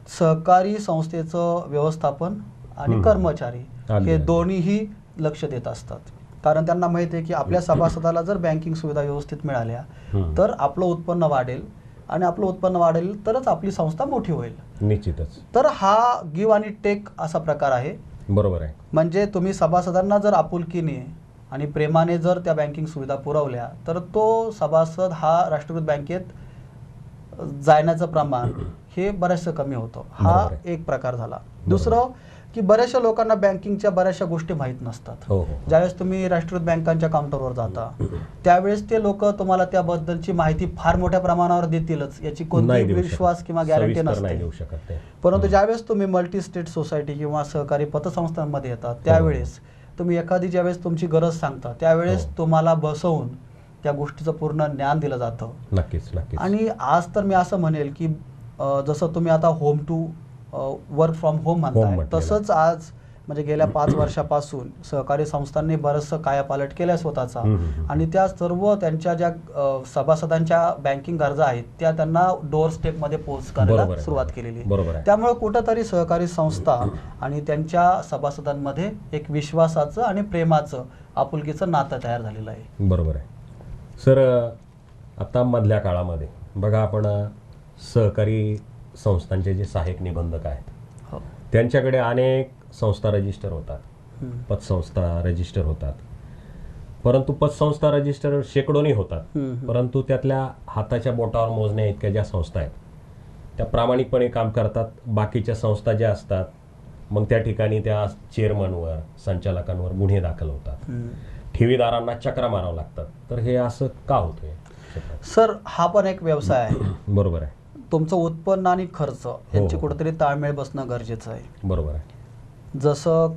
सहकारी संस्थेचं व्यवस्थापन आणि कर्मचारी अगदी. हे दोन्हीही लक्ष देत असतात. कारण त्यांना माहिती आहे की आपल्या सभासदाला जर बँकिंग सुविधा व्यवस्थित मिळाल्या तर आपलं उत्पन्न वाढेल आणि आपलं उत्पन्न वाढेल तरच आपली संस्था मोठी होईल. निश्चितच. तर हा गिव्ह आणि टेक असा प्रकार आहे. बरोबर आहे. म्हणजे तुम्ही सभासदांना जर आपुलकीने आणि प्रेमाने जर त्या बँकिंग सुविधा पुरवल्या तर तो सभासद हा राष्ट्रीयकृत बँकेत जाण्याचं प्रमाण हे बऱ्याचशा कमी होतं. हा बरोबर आहे. एक प्रकार झाला. दुसरं की बऱ्याचशा लोकांना बँकिंगच्या बऱ्याचशा गोष्टी माहीत नसतात. हो. ज्यावेळेस तुम्ही राष्ट्रीयकृत बँकांच्या काउंटरवर जाता त्यावेळेस ते लोक तुम्हाला त्याबद्दलची माहिती फार मोठ्या प्रमाणावर देतीलच याची नाही कोणताही देऊ विश्वास शकत. किंवा गॅरंटी सविस्तर नाही नसते. देऊ शकत ते. परंतु ज्यावेळेस तुम्ही मल्टीस्टेट सोसायटी किंवा सहकारी पतसंस्थांमध्ये येतात त्यावेळेस तुम्ही एखादी ज्यावेळेस तुमची गरज सांगता त्यावेळेस तुम्हाला बसवून त्या गोष्टीचं पूर्ण ज्ञान दिलं जातं. नक्कीच नक्कीच. आणि आज तर मी असं म्हणेल की जसं तुम्ही आता home to work from home म्हणताय म्हटलेलं. तसंच आज म्हणजे गेल्या 5 वर्षापासून सहकारी संस्थांनी बरंचसं कायापालट केलं स्वतःचा आणि त्या सर्व त्यांच्या ज्या सभासदांच्या बँकिंग गरजा आहेत त्या त्यांना डोअर स्टेपमध्ये पोहोच बरोबर करायला आहे. सुरुवात केलेली आहे. बरोबर आहे. त्यामुळे कुठंतरी सहकारी संस्था आणि त्यांच्या सभासदांमध्ये एक विश्वासाचं आणि प्रेमाचं आपुलकीचं नातं तयार झालेलं आहे. बरोबर आहे. सर, आता मधल्या काळामध्ये बघा आपण सहकारी संस्थांचे जे सहाय्यक निबंधक आहेत हो. त्यांच्याकडे अनेक संस्था रजिस्टर होतात, पतसंस्था रजिस्टर होतात. परंतु पतसंस्था रजिस्टर शेकडोनी होतात. परंतु त्यातल्या हाताच्या बोटावर मोजण्या इतक्या ज्या संस्था आहेत त्या प्रामाणिकपणे काम करतात. बाकीच्या संस्था ज्या असतात मग त्या ठिकाणी त्या चेअरमनवर, संचालकांवर गुन्हे दाखल होतात. ठेवीदारांना चक्रा मारावं लागतात. तर हे असं का होतंय? करण्याचे प्रयत्न. सर हा पण एक व्यवसाय आहे. बरोबर आहे. तुमचं उत्पन्न आणि खर्च यांची कुठेतरी ताळमेळ बसणं गरजेचं आहे. बरोबर आहे. जसं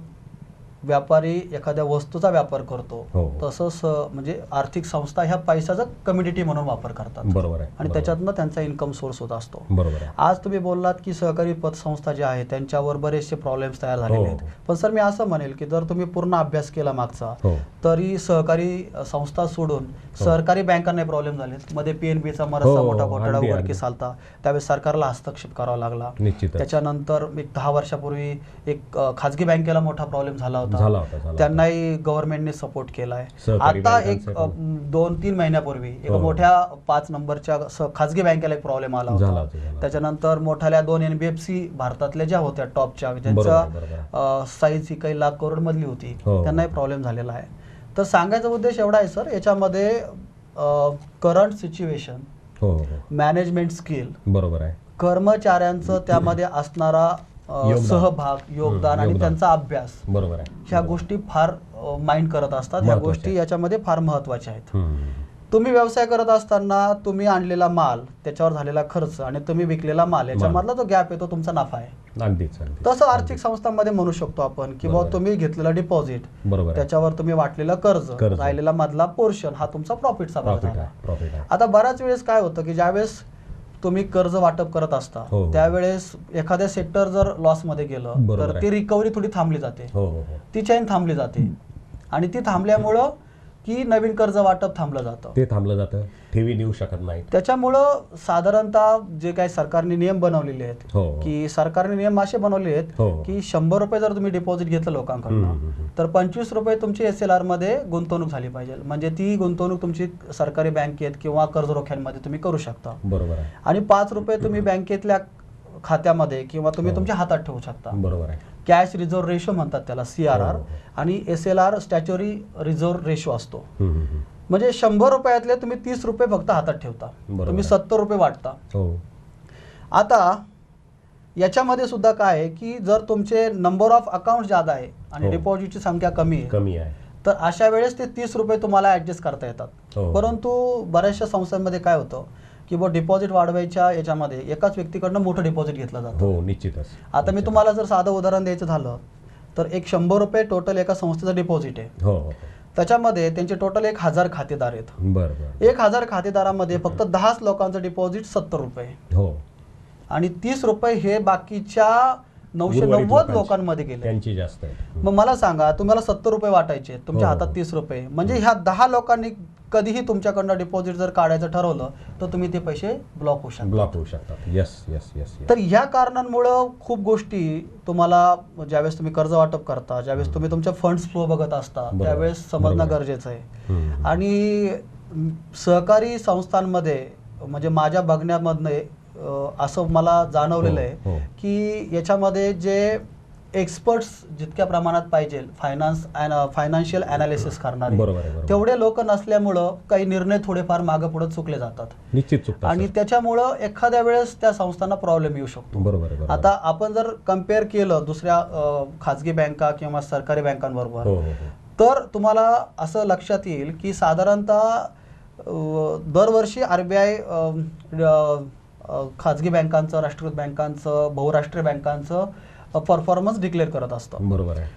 व्यापारी एखाद्या वस्तूचा व्यापार करतो हो. तसंच म्हणजे आर्थिक संस्था ह्या पैशाचा कम्युनिटी म्हणून वापर करतात बरोबर आहे. आणि त्याच्यातनं त्यांचा इन्कम सोर्स होत असतो. बरोबर आहे. आज तुम्ही बोललात की सहकारी पतसंस्था ज्या आहेत त्यांच्यावर बरेचसे प्रॉब्लेम्स तयार झालेले हो. आहेत. पण सर मी असं म्हणेल की जर तुम्ही पूर्ण अभ्यास केला मागचा हो. तरी सहकारी संस्था सोडून सरकारी बँकांना प्रॉब्लेम झाले. मध्ये PNBचा हो, बराचसा मोठा घोटाळा अगदी, उघडकीस आलता. त्यावेळेस सरकारला हस्तक्षेप करावा लागला. निश्चितच. त्याच्यानंतर एक 10 वर्षापूर्वी एक खाजगी बँकेला मोठा प्रॉब्लेम झाला झाला होता. होता. त्यांनाही गव्हर्नमेंटने सपोर्ट केलाय. सहकारी आता एक बँकांचे 2-3 महिन्यापूर्वी एका हो. मोठ्या 5 नंबरच्या खाजगी बँकेला एक प्रॉब्लेम आला झाला होता. होता, झाला होता. त्याच्यानंतर मोठ्याल्या 2 NBFC भारतातल्या ज्या होत्या टॉपच्या बरोबर, ज्यांचा साईज ही काही लाख करोड मधली होती हो. त्यांनाही प्रॉब्लेम झालेला आहे. तर सांगायचा उद्देश एवढा आहे सर, याच्यामध्ये करंट सिच्युएशन, हो हो. मॅनेजमेंट स्किल, बरोबर आहे. कर्मचाऱ्यांचं त्यामध्ये असणारा योगदान. सहभाग, योगदान आणि योगदान. त्यांचा अभ्यास, बरोबर आहे. ह्या गोष्टी फार माइंड करत असतात. ह्या महत्त्वाच्या गोष्टी याच्यामध्ये फार महत्त्वाच्या आहेत. हम्म. तुम्ही व्यवसाय करत असताना तुम्ही आणलेला माल, त्याच्यावर झालेला खर्च आणि तुम्ही विकलेला माल याच्यामधला जो गॅप आहे तो तुमचा नफा आहे. अगदीच अगदी. तसं आर्थिक संस्थांमध्ये म्हणू शकतो आपण की बरोबर. बाबा तुम्ही घेतलेलं डिपॉझिट, बरोबर आहे. त्याच्यावर तुम्ही वाटलेलं कर्ज, कर्ज. राहिलेला मधला पोर्शन हा तुमचा प्रॉफिटचा भाग प्रॉफिट झाला. आहे. प्रॉफिट आहे. आता बऱ्याच वेळेस काय होतं की ज्यावेळेस तुम्ही कर्ज वाटप करत असता हो, हो. त्यावेळेस एखाद्या सेक्टर जर लॉस मध्ये गेलं बरोबर तर आहे. ती रिकव्हरी थोडी थांबली जाते. हो हो हो. ती चैन थांबली जाते आणि ती थांबल्यामुळं की नवीन कर्ज वाटप थांबलं जातं. ते थांबलं जातं. ठेवी देऊ शकत नाहीत. त्याच्यामुळं साधारणतः जे काही सरकारने नियम बनवलेले आहेत हो. की सरकारने नियम असे बनवले आहेत हो. की 100 रुपये जर तुम्ही डिपॉझिट घेतलं लोकांकडनं तर 25 रुपये तुमची SLR मध्ये गुंतवणूक झाली पाहिजे. म्हणजे ती गुंतवणूक तुमची सरकारी बँकेत किंवा कर्ज रोख्यांमध्ये तुम्ही करू शकता. बरोबर आहे. आणि 5 रुपये तुम्ही बँकेतल्या खात्यामध्ये किंवा तुम्ही हो. तुमच्या हातात ठेवू शकता. बरोबर आहे. कॅश रिझर्व्ह रेशो म्हणतात त्याला, CRR, हो. आणि SLR स्टॅच्युरी रिझर्व्ह रेशो असतो. हम्म, हम्म, हम्म. म्हणजे 100 रुपयातले तुम्ही 30 रुपये फक्त हातात ठेवता, बरोबर तुम्ही आहे. 70 रुपये वाटता. हो. आता याच्यामध्ये सुद्धा काय आहे की जर तुमचे नंबर ऑफ अकाउंट ज्यादा आहे आणि हो. डिपॉझिटची संख्या कमी आहे कमी आहे. तर अशा वेळेस ते 30 रुपये तुम्हाला ऍडजस्ट करता येतात. हो. परंतु बऱ्याचशा संस्थांमध्ये काय होतं की बुवा डिपॉझिट वाढवायच्या याच्यामध्ये एकाच व्यक्तीकडनं मोठं डिपॉझिट घेतलं जातं. हो निश्चितच. आता मी तुम्हाला जर साधं उदाहरण द्यायचं झालं तर एक 100 रुपये टोटल एका संस्थेचं डिपॉझिट आहे. हो हो. त्याच्यामध्ये त्यांचे टोटल 1000 खातेदार आहेत. बरं बरं. 1000 खातेदारामध्ये फक्त 10 लोकांचं डिपॉझिट 70 रुपये हो. आणि 30 रुपये हे बाकीच्या उर्वरित 990 लोकांमध्ये गेले. त्यांची जास्त आहे. मग मला सांगा, तुम्हाला 70 रुपये वाटायचे, तुमच्या हो. हातात 30 रुपये, म्हणजे ह्या 10 लोकांनी कधीही तुमच्याकडनं डिपॉझिट जर काढायचं ठरवलं तर तुम्ही ते पैसे ब्लॉक होऊ शकतात. ब्लॉक होऊ शकतात. Yes yes yes. तर ह्या कारणांमुळं खूप गोष्टी तुम्हाला ज्यावेळेस तुम्ही कर्ज वाटप करता, ज्यावेळेस तुम्ही तुमच्या फंड्स फ्लो बघत असता बरोबर. त्यावेळेस समजणं बरोबर. गरजेचं आहे. हम्म. आणि सहकारी संस्थांमध्ये म्हणजे माझ्या बघण्यामधनं असं मला जाणवलेलं हो. आहे की याच्यामध्ये जे एक्सपर्ट्स जितक्या प्रमाणात पाहिजे फायनान्शियल अनालिसिस करणारे बरोबर आहे, बरोबर. तेवढे लोक नसल्यामुळं काही निर्णय थोडेफार मागं पुढे चुकले जातात निश्चित चुकतात. आणि त्याच्यामुळं एखाद्या वेळेस त्या संस्थांना प्रॉब्लेम येऊ शकतो. बरोबर आहे, बरोबर. आता आपण जर कम्पेअर केलं दुसऱ्या खाजगी बँका किंवा सरकारी बँकांबरोबर हो हो हो. तर तुम्हाला असं लक्षात येईल की साधारणतः दरवर्षी RBI खाजगी बँकांचं, राष्ट्रीयकृत बँकांचं, बहुराष्ट्रीय बँकांचं परफॉर्मन्स डिक्लेअर करत असतं. बरोबर आहे.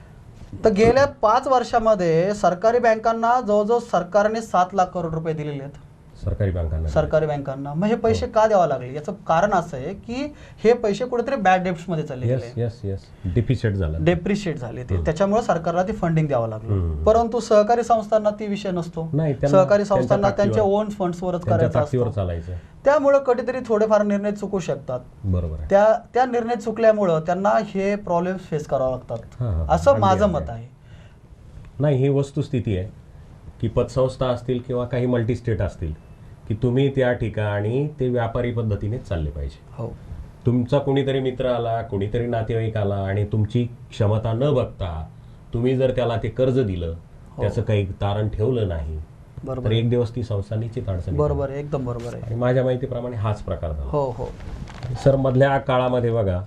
तर गेल्या 5 वर्षामध्ये सरकारी बँकांना जवळजवळ सरकारने 7 लाख करोड रुपये दिलेले आहेत. सरकारी बँकांना. सरकारी बँकांना मग हे पैसे का द्यावे लागले? याचं कारण असं आहे की हे पैसे कुठेतरी बॅड डेब्ट्स मध्ये चालले येस गेले, येस येस. डिफिशिट झालं. डेप्रिशिएट झाले ते, त्याच्यामुळे सरकारला ती फंडिंग द्यावं लागलं. हम्म. परंतु सहकारी संस्थांना ती विषय नसतो. नाही, त्यांना सहकारी संस्थांना त्यांच्या त्यांच्या ताकदीवर- ओन फंड्सवरच त्यांच्या करायचं ताकदीवर असतं. चालायचं. त्यामुळे कधीतरी थोडेफार निर्णय चुकू शकतात. बरोबर आहे. त्या निर्णय चुकल्यामुळं त्यांना हे प्रॉब्लेम्स फेस करावे लागतात, हा, हा. असं अगदी, माझं अगदी. मत आहे. नाही, ही वस्तुस्थिती आहे की पतसंस्था असतील किंवा काही मल्टीस्टेट असतील की तुम्ही त्या ठिकाणी ते व्यापारी पद्धतीनेच चालले पाहिजे. हो, तुमचा कोणीतरी मित्र आला, कोणीतरी नातेवाईक आला आणि तुमची क्षमता न बघता तुम्ही जर त्याला ते कर्ज दिलं, त्याचं काही तारण ठेवलं नाही, बरोबर तर आहे. एक दिवस ती संस्था निश्चित अडचणी. बरोबर आहे, एकदम बरोबर आहे. आणि माझ्या माहितीप्रमाणे हाच प्रकार झाला. हो हो. सर, मधल्या काळामध्ये बघा,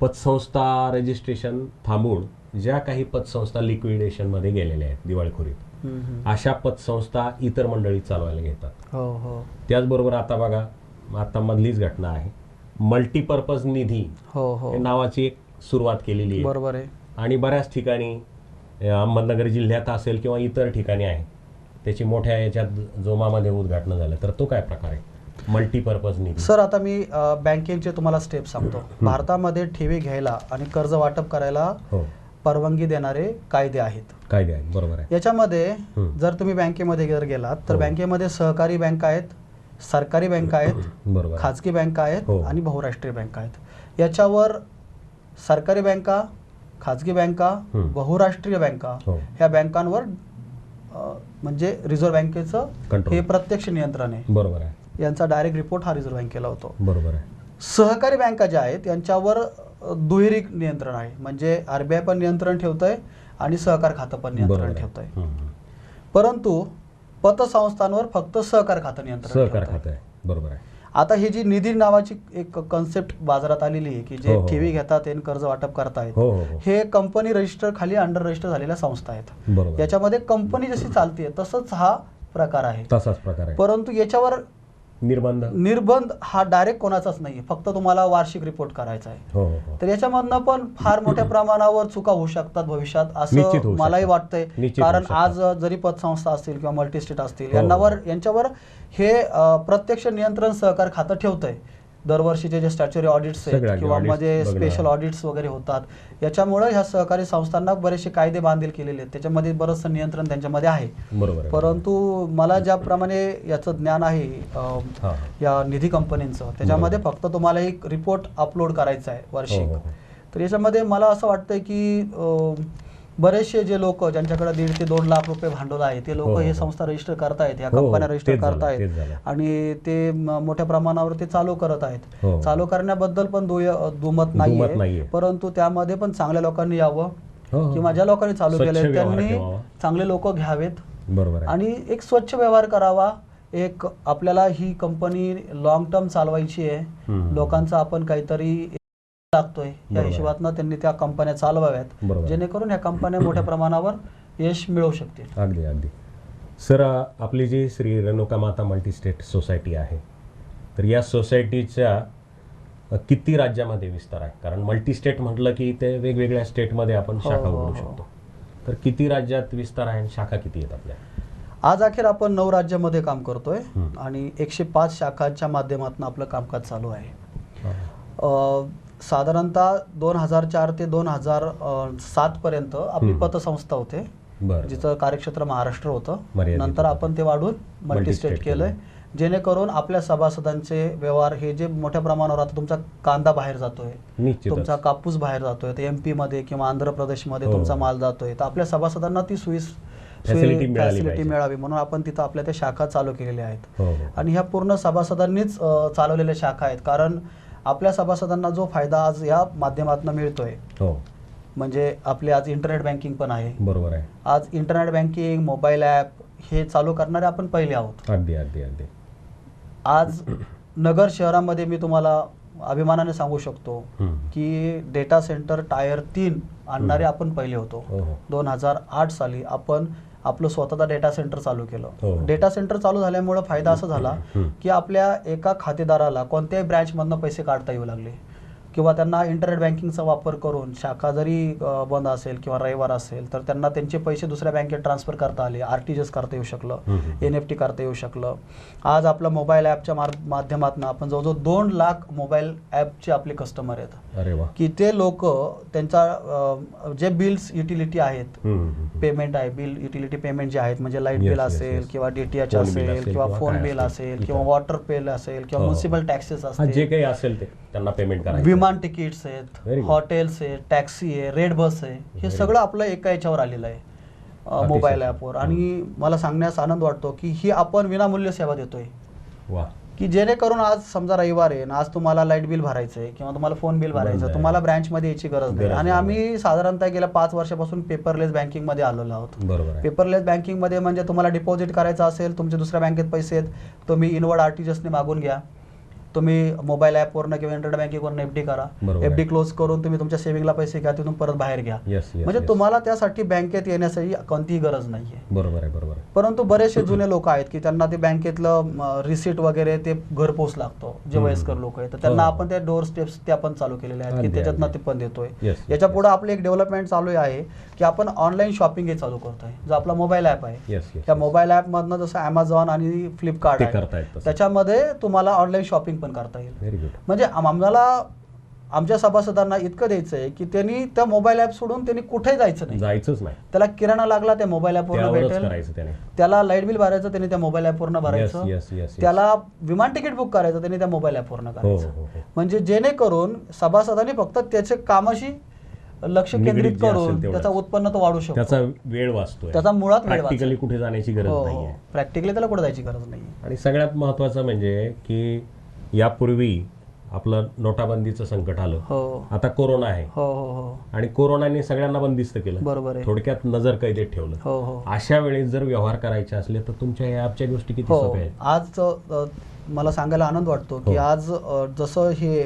पतसंस्था रजिस्ट्रेशन थांबून ज्या काही पतसंस्था लिक्विडेशनमध्ये गेलेल्या आहेत, दिवाळखोरीत, अशा पतसंस्था इतर मंडळी चालवायला घेतात. हो हो त्याचबरोबर आता बघा, आता मधलीच घटना आहे, मल्टीपर्पज निधी हो हो हे नावाची एक सुरुवात केलेली आहे बरोबर आहे. आणि बऱ्याच ठिकाणी अहमदनगर जिल्ह्यात असेल किंवा इतर ठिकाणी आहे, त्याची मोठ्या याच्यात जोमामध्ये उद्घाटन झालं. तर तो काय प्रकार आहे मल्टीपर्पज निधी? सर आता मी बँकेचे तुम्हाला स्टेप सांगतो. भारतामध्ये ठेवी घ्यायला आणि कर्ज वाटप करायला हो, परवानगी देणारे कायदे आहेत. कायदे आहेत, बरोबर आहे. याच्यामध्ये जर तुम्ही बँकेमध्ये जर गेलात तर हो. बँकेमध्ये सहकारी बँका आहेत, सरकारी बँका आहेत, बरोबर आहे. खाजगी बँका आहेत हो. आणि बहुराष्ट्रीय बँका आहेत. याच्यावर सरकारी बँका, खाजगी बँका, बहुराष्ट्रीय बँका हो. ह्या बँकांवर म्हणजे रिझर्व्ह बँकेचं Control. हे प्रत्यक्ष नियंत्रण आहे. बरोबर आहे, यांचा डायरेक्ट रिपोर्ट हा रिझर्व्ह बँकेला होतो. बरोबर आहे. सहकारी बँका ज्या आहेत यांच्यावर दुहेरी नियंत्रण आहे. म्हणजे RBI पण नियंत्रण ठेवतंय आणि सहकार खातं पण बरोबर नियंत्रण आहे. ठेवतंय. हम्म. परंतु पतसंस्थांवर फक्त सहकार खातं नियंत्रण सहकार ठेवतंय. खातं आहे, बरोबर आहे. आता ही जी निधी नावाची एक कन्सेप्ट बाजारात आलेली आहे की जे हो, हो. ठेवी घेतात आणि कर्ज वाटप करतायत, हो हो हो, हे कंपनी रजिस्टर खाली अंडर रजिस्टर झालेल्या संस्था आहेत. बरोबर. याच्यामध्ये कंपनी जशी चालते तसंच हा प्रकार आहे. तसाच प्रकार आहे. परंतु याच्यावर निर्बंध हा डायरेक्ट कोणाचाच नाही, फक्त तुम्हाला वार्षिक रिपोर्ट करायचा आहे. हो हो हो, तर याच्यामधनं पण फार मोठ्या प्रमाणावर चुका होऊ शकतात भविष्यात निश्चित असं होऊ मलाही शकतात. वाटतंय. निश्चित कारण होऊ आज जरी पतसंस्था असतील किंवा मल्टीस्टेट असतील हो, हो. यांच्यावर हे प्रत्यक्ष नियंत्रण सहकार खातं ठेवतंय. दरवर्षीचे जे स्टॅच्युटरी ऑडिट्स सगळे आहेत किंवा audits मध्ये बघणं. स्पेशल ऑडिट्स वगैरे होतात, याच्यामुळे ह्या सहकारी संस्थांना बरेचसे कायदे बांधील केलेले आहेत. त्याच्यामध्ये बरंचसं नियंत्रण त्यांच्यामध्ये आहे. बरोबर आहे. परंतु मला ज्याप्रमाणे याचं ज्ञान आहे हा. या निधी कंपनींचं, त्याच्यामध्ये फक्त तुम्हाला एक रिपोर्ट अपलोड करायचा आहे वार्षिक. हो, हो, हो. तर याच्यामध्ये मला असं वाटतंय की बरेचसे जे लोक ज्यांच्याकडे 1.5 ते 2 लाख रुपये भांडवल आहे ते हो, लोक हो, हे हो. संस्था रजिस्टर करतायत, ह्या हो, हो, कंपन्या रजिस्टर तेच झालं, करतायत तेच झालं. आणि ते मोठ्या प्रमाणावर ते चालू करत आहेत. हो. चालू करण्याबद्दल पण दुमत दुमत नाहीये, नाहीये. परंतु त्यामध्ये पण चांगल्या लोकांनी यावं हो, हो. किंवा ज्या लोकांनी चालू स्वच्छ केलंय व्यवहार त्यांनी ठेवावा. चांगले लोक घ्यावेत बरोबर आहे. आणि एक स्वच्छ व्यवहार करावा. एक आपल्याला ही कंपनी लॉंग टर्म चालवायची आहे, हम्म. लोकांचा आपण काहीतरी लागतोय, या बरोबर. हिशोबातनं त्यांनी त्या कंपन्या चालवाव्यात, बरोबर. जेणेकरून ह्या कंपन्या मोठ्या प्रमाणावर यश मिळवू शकतील. अगदी अगदी. सर, आपली जी श्री रेणुका माता मल्टीस्टेट सोसायटी आहे, तर या सोसायटीच्या किती राज्यामध्ये विस्तार आहे? कारण मल्टीस्टेट म्हटलं की ते वेगवेगळ्या स्टेटमध्ये आपण हो, शाखा हो, उघडू हो. शकतो. तर किती राज्यात विस्तार आहे आणि शाखा किती आहेत आपल्या? आज अखेर आपण 9 राज्यामध्ये काम करतोय हम्म. आणि 105 शाखांच्या माध्यमातून आपलं कामकाज चालू आहे. हा. साधारणतः 2004 ते 2007 पर्यंत आपली हम्म. पतसंस्था होते, बरं. जिचं कार्यक्षेत्र महाराष्ट्र होतं. मर्यादित नंतर होतं. आपण ते वाढून मल्टीस्टेट मल्टीस्टेट केलंय, जेणेकरून आपल्या सभासदांचे व्यवहार हे जे मोठ्या प्रमाणावर, आता तुमचा कांदा बाहेर जातोय, निश्चितच. तुमचा कापूस बाहेर जातोय, तर MP मध्ये किंवा आंध्र प्रदेशमध्ये हो. तुमचा माल जातोय, तर आपल्या सभासदांना ती Facility मिळाली फॅसिलिटी पाहिजे. मिळावी म्हणून आपण तिथं आपल्या त्या शाखा चालू केलेल्या आहेत. हो, हो. आणि ह्या पूर्ण सभासदांनीच चालवलेल्या शाखा आहेत. कारण आपल्या सभासदांना जो फायदा आज या माध्यमातून मिळतोय, हो, म्हणजे आपले आज इंटरनेट बँकिंग पण आहे. बरोबर आहे. आज इंटरनेट बँकिंग, मोबाईल ॲप हे चालू करणारे आपण पहिले आहोत. अगदी अगदी अगदी. आज नगर शहरामध्ये मी तुम्हाला अभिमानाने सांगू शकतो हम्म. की डेटा सेंटर टायर 3 आणणारे आपण पहिले होतो. हो, हो. 2008 साली आपण आपलं स्वतःचा डेटा सेंटर चालू हो. केलं. डेटा सेंटर चालू झाल्यामुळे फायदा असा झाला की आपल्या एका खातेदाराला कोणत्याही ब्रँचमधनं पैसे काढता येऊ लागले, किंवा त्यांना इंटरनेट बँकिंगचा वापर करून शाखा जरी बंद असेल किंवा रविवार असेल तर त्यांना त्यांचे पैसे दुसऱ्या बँकेत ट्रान्सफर करता आले, RTGS करता येऊ शकलं, NFT करता येऊ शकलं. आज आपलं मोबाईल ॲपच्या माध्यमातून आपण जवळजवळ 2 लाख मोबाईल ॲपचे आपले कस्टमर आहेत. अरे वा. की ते लोक त्यांचा जे बिल्स युटिलिटी आहेत, पेमेंट आहे, बिल युटिलिटी पेमेंट जे आहेत, म्हणजे लाईट Yes, बिल yes, असेल yes. किंवा DTH Phone bill असेल असेल किंवा किंवा फोन काय बिल असेल, असेल इतर. किंवा वॉटर बिल असेल किंवा हो. म्युन्सिपल टॅक्सेस हा, जे असतील, काही असेल ते त्यांना पेमेंट करायचं. विमान तिकीट्स आहेत, Very good. हॉटेल्स आहे, टॅक्सी आहे, रेड बस आहे, हे सगळं आपलं एका याच्यावर आलेलं आहे मोबाईल ॲपवर. आणि मला सांगण्यास आनंद वाटतो की ही आपण विनामूल्य सेवा देतोय, वा. की जेणेकरून आज समजा रविवार आहे ना, आज तुम्हाला लाईट बिल भरायचं आहे किंवा तुम्हाला फोन बिल भरायचं आहे, तुम्हाला ब्रँचमध्ये यायची गरज नाही. आणि आम्ही साधारणतः गेल्या 5 वर्षापासून पेपरलेस बँकिंगमध्ये आलेलो आहोत. बरोबर आहे. पेपरलेस बँकिंगमध्ये म्हणजे तुम्हाला डिपॉझिट करायचं असेल, तुमचे दुसऱ्या बँकेत पैसे आहेत, तुम्ही इनवर्ड RTGSने मागून घ्या. तुम्ही मोबाईल ॲपवरनं किंवा इंटरनेट बँकिंगवरनं FD करा, बरोबर आहे. FD क्लोज करून तुम्ही तुमच्या सेव्हिंगला पैसे घ्या, तिथून परत बाहेर घ्या. Yes, yes, म्हणजे yes. तुम्हाला त्यासाठी बँकेत येण्यासाठी कोणतीही गरज नाही आहे. बरोबर आहे, बरोबर आहे. परंतु बरेचसे जुने लोक आहेत की त्यांना ते बँकेतलं रिसिट वगैरे ते घरपोच लागतो, जे वयस्कर लोक आहेत, तर त्यांना हो. आपण त्या डोअर स्टेप्स ते आपण चालू केलेले आहेत की अगदी, त्याच्यातनं अगदी. ते पण देतोय. Yes, yes, याच्या पुढे आपलं एक डेव्हलपमेंट चालू आहे की आपण ऑनलाईन शॉपिंग हे चालू करतोय. जो आपला मोबाईल ॲप आहे, Yes, yes, त्या yes. मोबाईल ॲपमधनं जसं Amazon आणि फ्लिपकार्ट ते आहे, करता येतं. त्याच्यामध्ये तुम्हाला ऑनलाईन शॉपिंग पण करता येईल. Very good. म्हणजे आम्हाला आमच्या सभासदांना इतकं द्यायचं आहे की त्यांनी त्या मोबाईल ॲप सोडून त्यांनी कुठे जायचं नाही. जायचंच नाही, त्याला किराणा लागला त्या मोबाईल ॲपवरून त्यावरच भेटेल, करायचं त्याने. त्याला लाईट बिल भरायचं त्यांनी त्या मोबाईल ॲपवरनं भरायचं, Yes, yes, yes. त्याला विमान तिकीट बुक करायचं त्यांनी त्या मोबाईल ॲपवरनं हो, करायचं. हो, हो. म्हणजे जेणेकरून सभासदांनी फक्त त्याचे कामाशी लक्ष निगडीत केंद्रित जे असेल करून तेवढंच. त्याचा उत्पन्न तो वाढू शकतो. त्याचा वेळ वाचतोय, त्याचा मुळात वेळ प्रॅक्टिकली कुठे जाण्याची गरज नाहीये. प्रॅक्टिकली त्याला कुठे जायची गरज नाही. आणि सगळ्यात महत्त्वाचं म्हणजे की यापूर्वी आपलं नोटाबंदीचं संकट आलं, हो आता कोरोना आहे हो हो हो आणि कोरोनाने सगळ्यांना बंदिस्त केलं, बरोबर आहे. थोडक्यात नजर कैदेत ठेवलं. हो हो अशा वेळेस जर व्यवहार करायचे असले तर तुमच्या या ॲपच्या गोष्टी किती हो सोप्या आहेत. आज मला सांगायला आनंद वाटतो की हो. आज जसं हे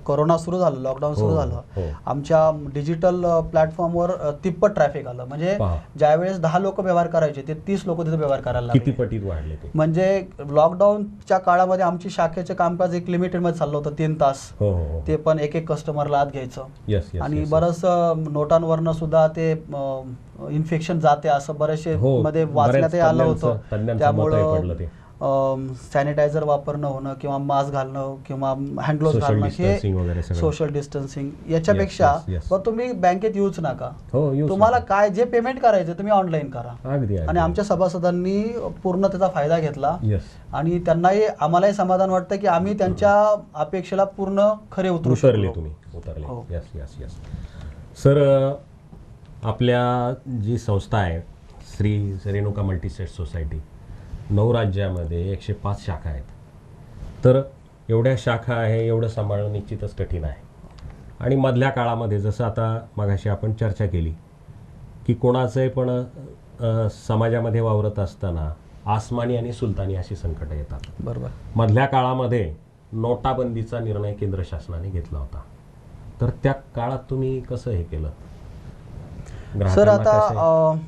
कोरोना सुरू झालं, लॉकडाऊन सुरू हो, झालं, हो. आमच्या डिजिटल प्लॅटफॉर्मवर तिप्पट ट्रॅफिक आलं. म्हणजे पहा. ज्यावेळेस 10 लोक व्यवहार करायचे ते 30 लोक तिथे व्यवहार करायला किती लागले. पटीत वाढले ते. म्हणजे लॉकडाऊनच्या काळामध्ये आमची शाखेचे कामकाज एक लिमिटेडमध्ये चाललं होतं, 3 तास. हो हो हो. ते पण एक कस्टमरला आत घ्यायचं. Yes, yes, आणि yes, बरंच नोटांवरनं सुद्धा ते इन्फेक्शन जाते असं बरेचसे हो, मध्ये बऱ्याच वाचण्यातही आलं तज्ञांचं- होतं. तज्ञांचं मतही पडलं ते. सॅनिटायझर वापरणं होणं किंवा मास्क घालणं किंवा हँडग्लोव्ह Social घालणं distancing वगैरे हे सगळं. सोशल डिस्टन्सिंग याच्यापेक्षा Yes, yes, yes. बरं तुम्ही बँकेत येऊच नका. हो, use तुम्हाला नका. काय जे पेमेंट करायचं तुम्ही ऑनलाईन करा. अगदी आणि आमच्या सभासदांनी पूर्ण त्याचा फायदा घेतला येस, आणि त्यांनाही आम्हालाही समाधान वाटतं की आम्ही त्यांच्या अपेक्षेला पूर्ण खरे उतरू उतरले शकलो. तुम्ही उतरले. हो. Yes yes yes. सर, आपल्या जी संस्था आहे श्री रेणुका मल्टीस्टेट सोसायटी, 9 राज्यामध्ये 105 शाखा आहेत. तर एवढ्या शाखा आहे, एवढं सांभाळणं निश्चितच कठीण आहे. आणि मधल्या काळामध्ये जसं आता मगाशी आपण चर्चा केली की कोणाचंही पण समाजामध्ये वावरत असताना आसमानी आणि सुलतानी अशी संकटं येतात. बरोबर. मधल्या काळामध्ये नोटाबंदीचा निर्णय केंद्र शासनाने घेतला होता. तर त्या काळात तुम्ही कसं हे केलं? सर ग्राहकांना कसं- आता